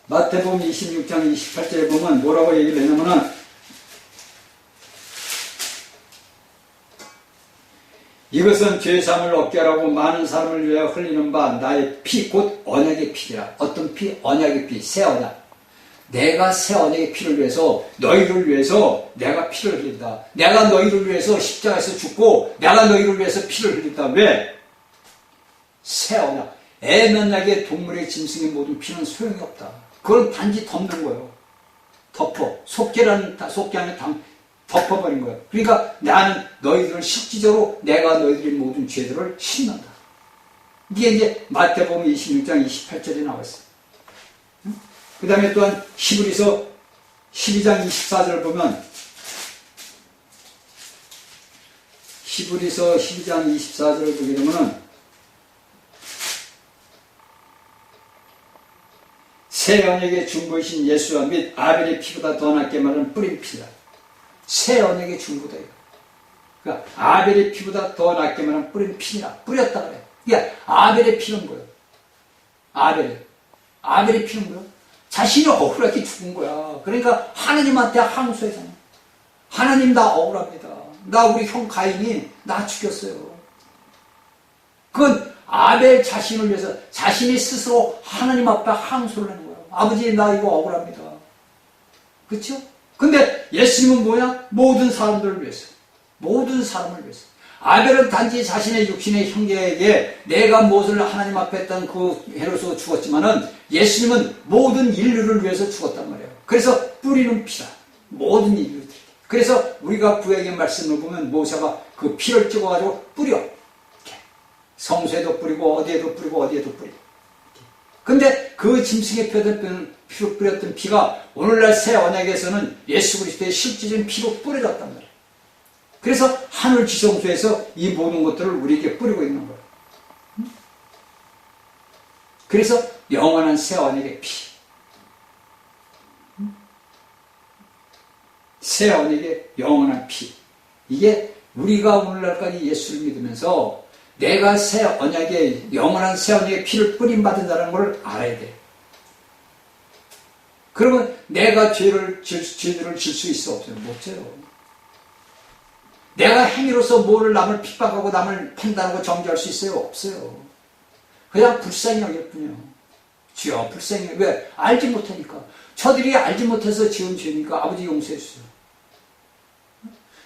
마태복음 26장 28절에 보면 뭐라고 얘기를 했냐면은 이것은 죄사함을 얻게 하라고 많은 사람을 위하여 흘리는 바 나의 피 곧 언약의 피라. 어떤 피? 언약의 피, 새 언약. 내가 새 언약의 피를 위해서 너희를 위해서 내가 피를 흘린다. 내가 너희를 위해서 십자가에서 죽고 내가 너희를 위해서 피를 흘린다. 왜? 새 언약. 애면약의 동물의 짐승의 모든 피는 소용이 없다. 그걸 단지 덮는 거예요. 덮어. 속죄하는 덮어버린 거예요. 그러니까 나는 너희들을 실질적으로 내가 너희들의 모든 죄들을 씻는다. 이게 이제 마태복음 26장 28절에 나와 있어요. 그 다음에 또한 히브리서 12장 24절을 보면 히브리서 12장 24절을 보게 되면은 새 언약의 중보이신 예수와 및 아벨의 피보다 더 낫게 말하는 뿌린 피다. 새 언약의 중보다 이거. 그러니까 아벨의 피보다 더 낫게 말하는 뿌린 피니라. 뿌렸다 그래. 그러니까 아벨의 피는 뭐예요? 아벨의 피는 뭐예요? 자신이 억울하게 죽은 거야. 그러니까 하나님한테 항소했잖아. 하나님 나 억울합니다. 나 우리 형 가인이 나 죽였어요. 그건 아벨 자신을 위해서 자신이 스스로 하나님 앞에 항소를 하는 거예요. 아버지 나 이거 억울합니다. 그렇죠? 근데 예수님은 뭐냐? 모든 사람들을 위해서. 모든 사람을 위해서. 아벨은 단지 자신의 육신의 형제에게 내가 무엇을 하나님 앞에 했던 그 해로서 죽었지만은 예수님은 모든 인류를 위해서 죽었단 말이에요. 그래서 뿌리는 피다. 모든 인류들. 그래서 우리가 구약의 말씀을 보면 모세가 그 피를 찍어가지고 뿌려. 이렇게. 성소에도 뿌리고 어디에도 뿌리고 어디에도 뿌리고. 이렇게. 근데 그 짐승의 피로 뿌렸던 피가 오늘날 새 언약에서는 예수 그리스도의 실질적인 피로 뿌려졌단 말이에요. 그래서 하늘 지성소에서 이 모든 것들을 우리에게 뿌리고 있는 거예요. 그래서 영원한 새 언약의 피. 새 언약의 영원한 피. 이게 우리가 오늘날까지 예수를 믿으면서 내가 새 언약의 영원한 새 언약의 피를 뿌림받은다는 걸 알아야 돼. 그러면 내가 죄들을 질 수 있어 없어요? 못 져요. 내가 행위로서 뭐를 남을 핍박하고 남을 판단하고 정죄할 수 있어요? 없어요. 그냥 불쌍히 여길 뿐이에요. 주여 불쌍히. 왜? 알지 못하니까. 저들이 알지 못해서 지은 죄니까 아버지 용서해 주세요.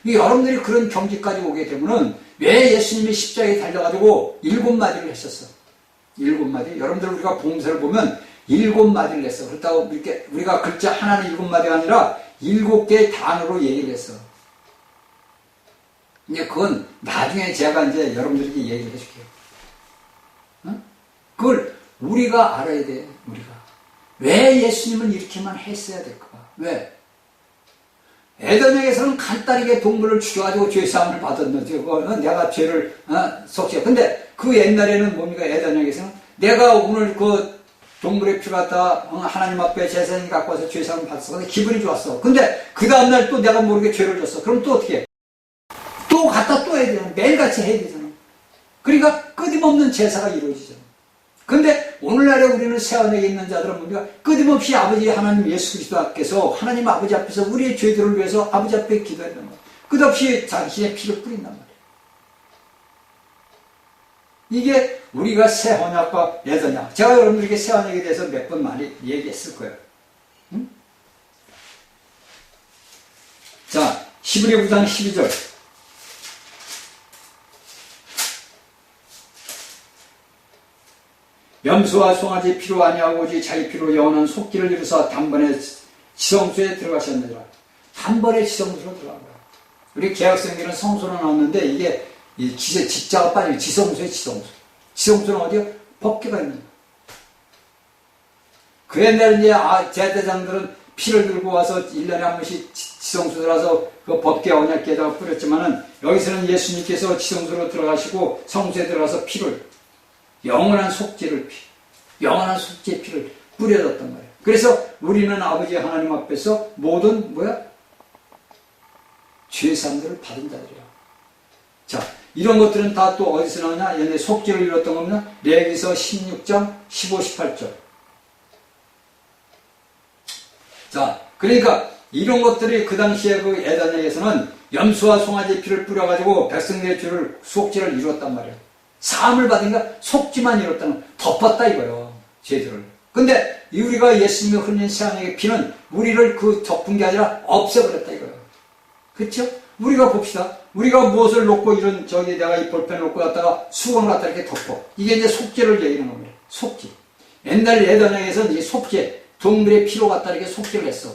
여러분들이 그런 경지까지 오게 되면은 왜 예수님이 십자가에 달려가지고 7마디를 했었어? 7마디? 여러분들 우리가 복음서를 보면 7마디를 했어. 그렇다고 이렇게 우리가 글자 하나는 7마디가 아니라 7개의 단어로 얘기를 했어. 이제 그건 나중에 제가 이제 여러분들에게 얘기를 해줄게요. 어? 그걸 우리가 알아야 돼, 우리가. 왜 예수님은 이렇게만 했어야 될까? 왜? 에덴에게서는 간단하게 동물을 죽여가지고 죄사함을 받았는데, 내가 죄를, 속죄. 근데 그 옛날에는 뭡니까? 에덴에게서는 내가 오늘 그 동물의 피 갖다 하나님 앞에 제사장이 갖고 와서 죄사함을 받았어. 근데 기분이 좋았어. 근데 그 다음날 또 내가 모르게 죄를 졌어. 그럼 또 어떻게 해? 또 갖다 또 해야 되잖아. 매일같이 해야 되잖아. 그러니까 끊임없는 제사가 이루어지잖아. 근데 오늘날에 우리는 새 언약에 있는 자들은 뭡니까? 끊임없이 아버지 하나님 예수 그리스도 앞에서 하나님 아버지 앞에서 우리의 죄들을 위해서 아버지 앞에 기도한단 말이야. 끝없이 자신의 피를 뿌린단 말이야. 이게 우리가 새 언약과 옛 언약. 제가 여러분들에게 새 언약에 대해서 몇 번 많이 얘기했을 거예요. 응? 자, 히브리 9장 12절. 염소와 송아지 피로 아니하고 오직 자기 피로 영원한 속기를 이루사 단번에 지성소에 들어가셨느니라. 단번에 지성소로 들어간 거야. 우리 개혁성경은 성소로 나왔는데 이게 지자가 빠지면 지성소에 지성소. 지성소는 어디요? 법궤가 있는 거야. 그 옛날 이제 제대장들은 피를 들고 와서 1년에 한 번씩 지성소 들어가서 그 법궤 언약궤에다가 뿌렸지만은 여기서는 예수님께서 지성소로 들어가시고 성소에 들어가서 피를 영원한 속죄를 영원한 속죄 피를 뿌려줬단 말이에요. 그래서 우리는 아버지 하나님 앞에서 모든 죄사함들을 받은 자들이야. 자, 이런 것들은 다 또 어디서 나오냐? 옛날에 속죄를 이뤘던 겁니다. 레위기서 16장 15, 18절. 자, 그러니까 이런 것들이 그 당시에 그 에덴에게서는 염소와 송아지 피를 뿌려가지고 백성들의 죄를 속죄를 이뤘단 말이에요. 사함을 받으니까 속지만 이뤘다는 덮었다 이거예요. 죄들을. 근데 우리가 예수님의 흘린 새 언약의 피는 우리를 그 덮은 게 아니라 없애버렸다 이거예요. 그렇죠? 우리가 봅시다. 우리가 무엇을 놓고 이런 내가 이 볼펜을 놓고 갖다가 수건을 갖다 이렇게 덮어. 이게 이제 속죄를 얘기하는 겁니다. 속죄. 옛날 예전에서는 이 속죄, 동물의 피로 갖다 이렇게 속죄를 했어.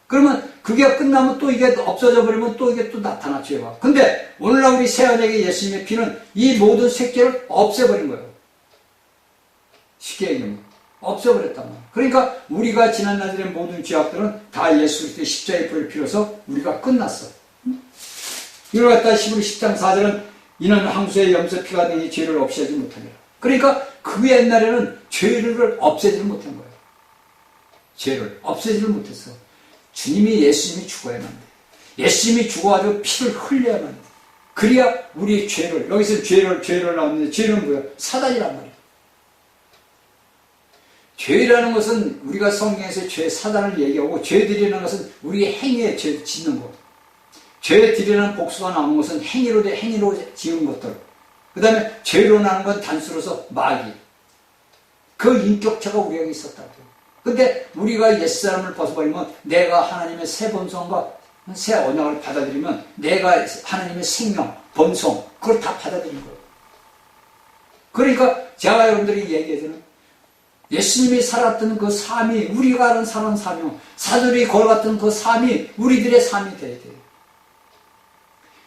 그러면 그게 끝나면 또 이게 없어져 버리면 또 이게 또 나타나 죄가. 근데 오늘날 우리 새 언약의 예수님의 피는 이 모든 색죄를 없애버린 거예요. 쉽게 얘기하면 없애버렸단 말이에요. 그러니까 우리가 지난날의 모든 죄악들은 다 예수 그리스도의 십자가의 피를 빌어서 우리가 끝났어. 이걸 갖다 히브리 10장 4절은 이는 항소의 염소 피가 되니 죄를 없애지 못하리라. 그러니까 그 옛날에는 죄를 없애지 못한 거예요. 죄를 없애지를 못했어. 주님이 예수님이 죽어야만 돼. 예수님이 죽어가지고 피를 흘려야만 돼. 그래야 우리의 죄를, 여기서 죄를 나오는데 죄는 뭐야? 사단이란 말이야. 죄라는 것은 우리가 성경에서 죄, 사단을 얘기하고 죄들이라는 것은 우리의 행위에 죄 짓는 것. 죄들이라는 복수가 나오는 것은 행위로 지은 것들. 그 다음에 죄로 나는 건 단수로서 마귀. 그 인격체가 우리에게 있었다고. 근데 우리가 옛사람을 벗어버리면 내가 하나님의 새 본성과 새 언약을 받아들이면 내가 하나님의 생명, 본성, 그걸 다 받아들인 거예요. 그러니까 제가 여러분들이 얘기해주는 예수님이 살았던 그 삶이 우리가 아는 사는 삶이요. 사도들이 걸어갔던 그 삶이 우리들의 삶이 돼야 돼요.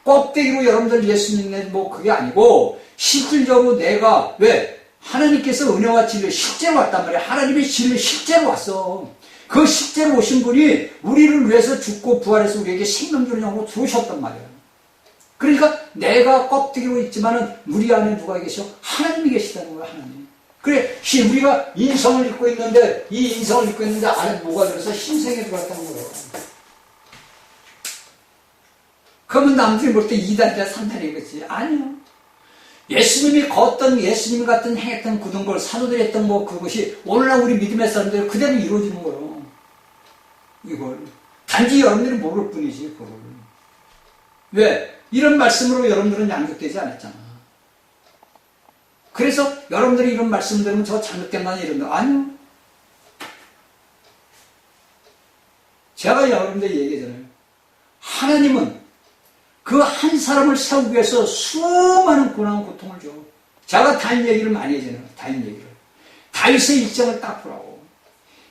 껍데기로 여러분들 예수님 뭐 그게 아니고 실질적으로 내가 왜? 하나님께서 은혜와 진리를 실제로 왔단 말이야. 하나님의 진리를 실제로 왔어. 그 실제로 오신 분이 우리를 위해서 죽고 부활해서 우리에게 생명주를 주셨단 말이야. 그러니까 내가 껍데기로 있지만은 우리 안에 누가 계셔? 하나님이 계시다는 거야. 하나님. 그래, 우리가 인성을 입고 있는데 이 인성을 입고 있는데 안에 뭐가 들어서 신생에 들어갔다는 거예요. 그러면 남들이 볼 때 2단이야 3단이겠지. 아니요. 예수님이 걷던, 예수님 같은 행했던 굳은 걸, 사도들이 했던 뭐 그것이 오늘날 우리 믿음의 사람들 그대로 이루어지는 거예요. 이걸. 단지 여러분들이 모를 뿐이지, 그걸. 왜? 이런 말씀으로 여러분들은 양육되지 않았잖아. 그래서 여러분들이 이런 말씀 들으면 저 잘못된 거 아니야? 이런다. 아니요. 제가 여러분들 얘기하잖아요. 하나님은 그 한 사람을 세우기 위해서 수많은 고난과 고통을 줘. 제가 다윗 얘기를 많이 하잖아요. 다윗 얘기를. 다윗의 일정을 딱 보라고.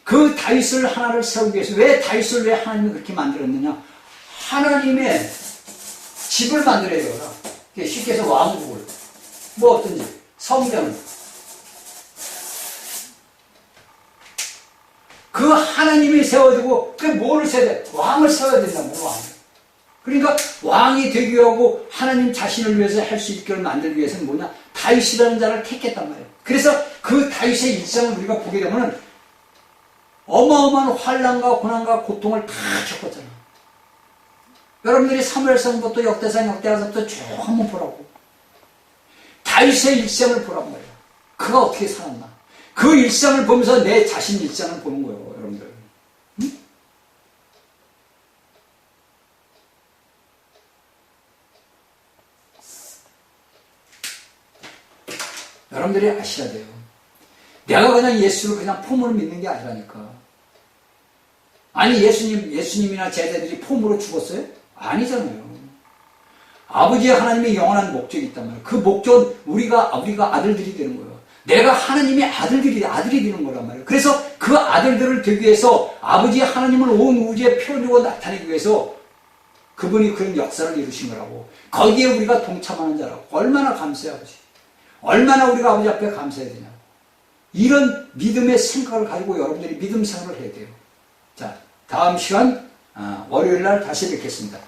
그 다윗을 하나를 세우기 위해서 왜 다윗을 왜 하나님이 그렇게 만들었느냐? 하나님의 집을 만들어야 되거나 쉽게 해서 왕국을 뭐 어떤 집? 성전을. 그 하나님이 세워지고 그 뭐를 세워야 돼? 왕을 세워야 된다는 거예요. 왕. 그러니까 왕이 되기 위하고 하나님 자신을 위해서 할 수 있기를 만들기 위해서는 뭐냐? 다윗이라는 자를 택했단 말이에요. 그래서 그 다윗의 일상을 우리가 보게 되면 어마어마한 환난과 고난과 고통을 다 겪었잖아요. 여러분들이 사무엘서부터 역대사서부터 쭉 한번 보라고. 다윗의 일상을 보란 말이에요. 그가 어떻게 살았나. 그 일상을 보면서 내 자신 일상을 보는 거예요. 여러분들. 응? 여러분들이 아셔야 돼요. 내가 그냥 예수를 그냥 폼으로 믿는 게 아니라니까. 아니 예수님이나 제자들이 폼으로 죽었어요? 아니잖아요. 아버지의 하나님의 영원한 목적이 있단 말이에요. 그 목적은 우리가 아들들이 되는 거예요. 내가 하나님의 아들이 되는 거란 말이에요. 그래서 그 아들들을 되기 위해서 아버지의 하나님을 온 우주에 표현하고 나타내기 위해서 그분이 그런 역사를 이루신 거라고. 거기에 우리가 동참하는 자라고. 얼마나 감사해야지. 얼마나 우리가 아버지 앞에 감사해야 되냐. 이런 믿음의 생각을 가지고 여러분들이 믿음 생활을 해야 돼요. 자, 다음 시간 월요일 날 다시 뵙겠습니다.